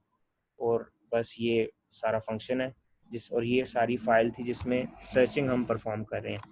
और बस ये सारा फंक्शन है और ये सारी फाइल थी जिसमें सर्चिंग हम परफॉर्म कर रहे हैं।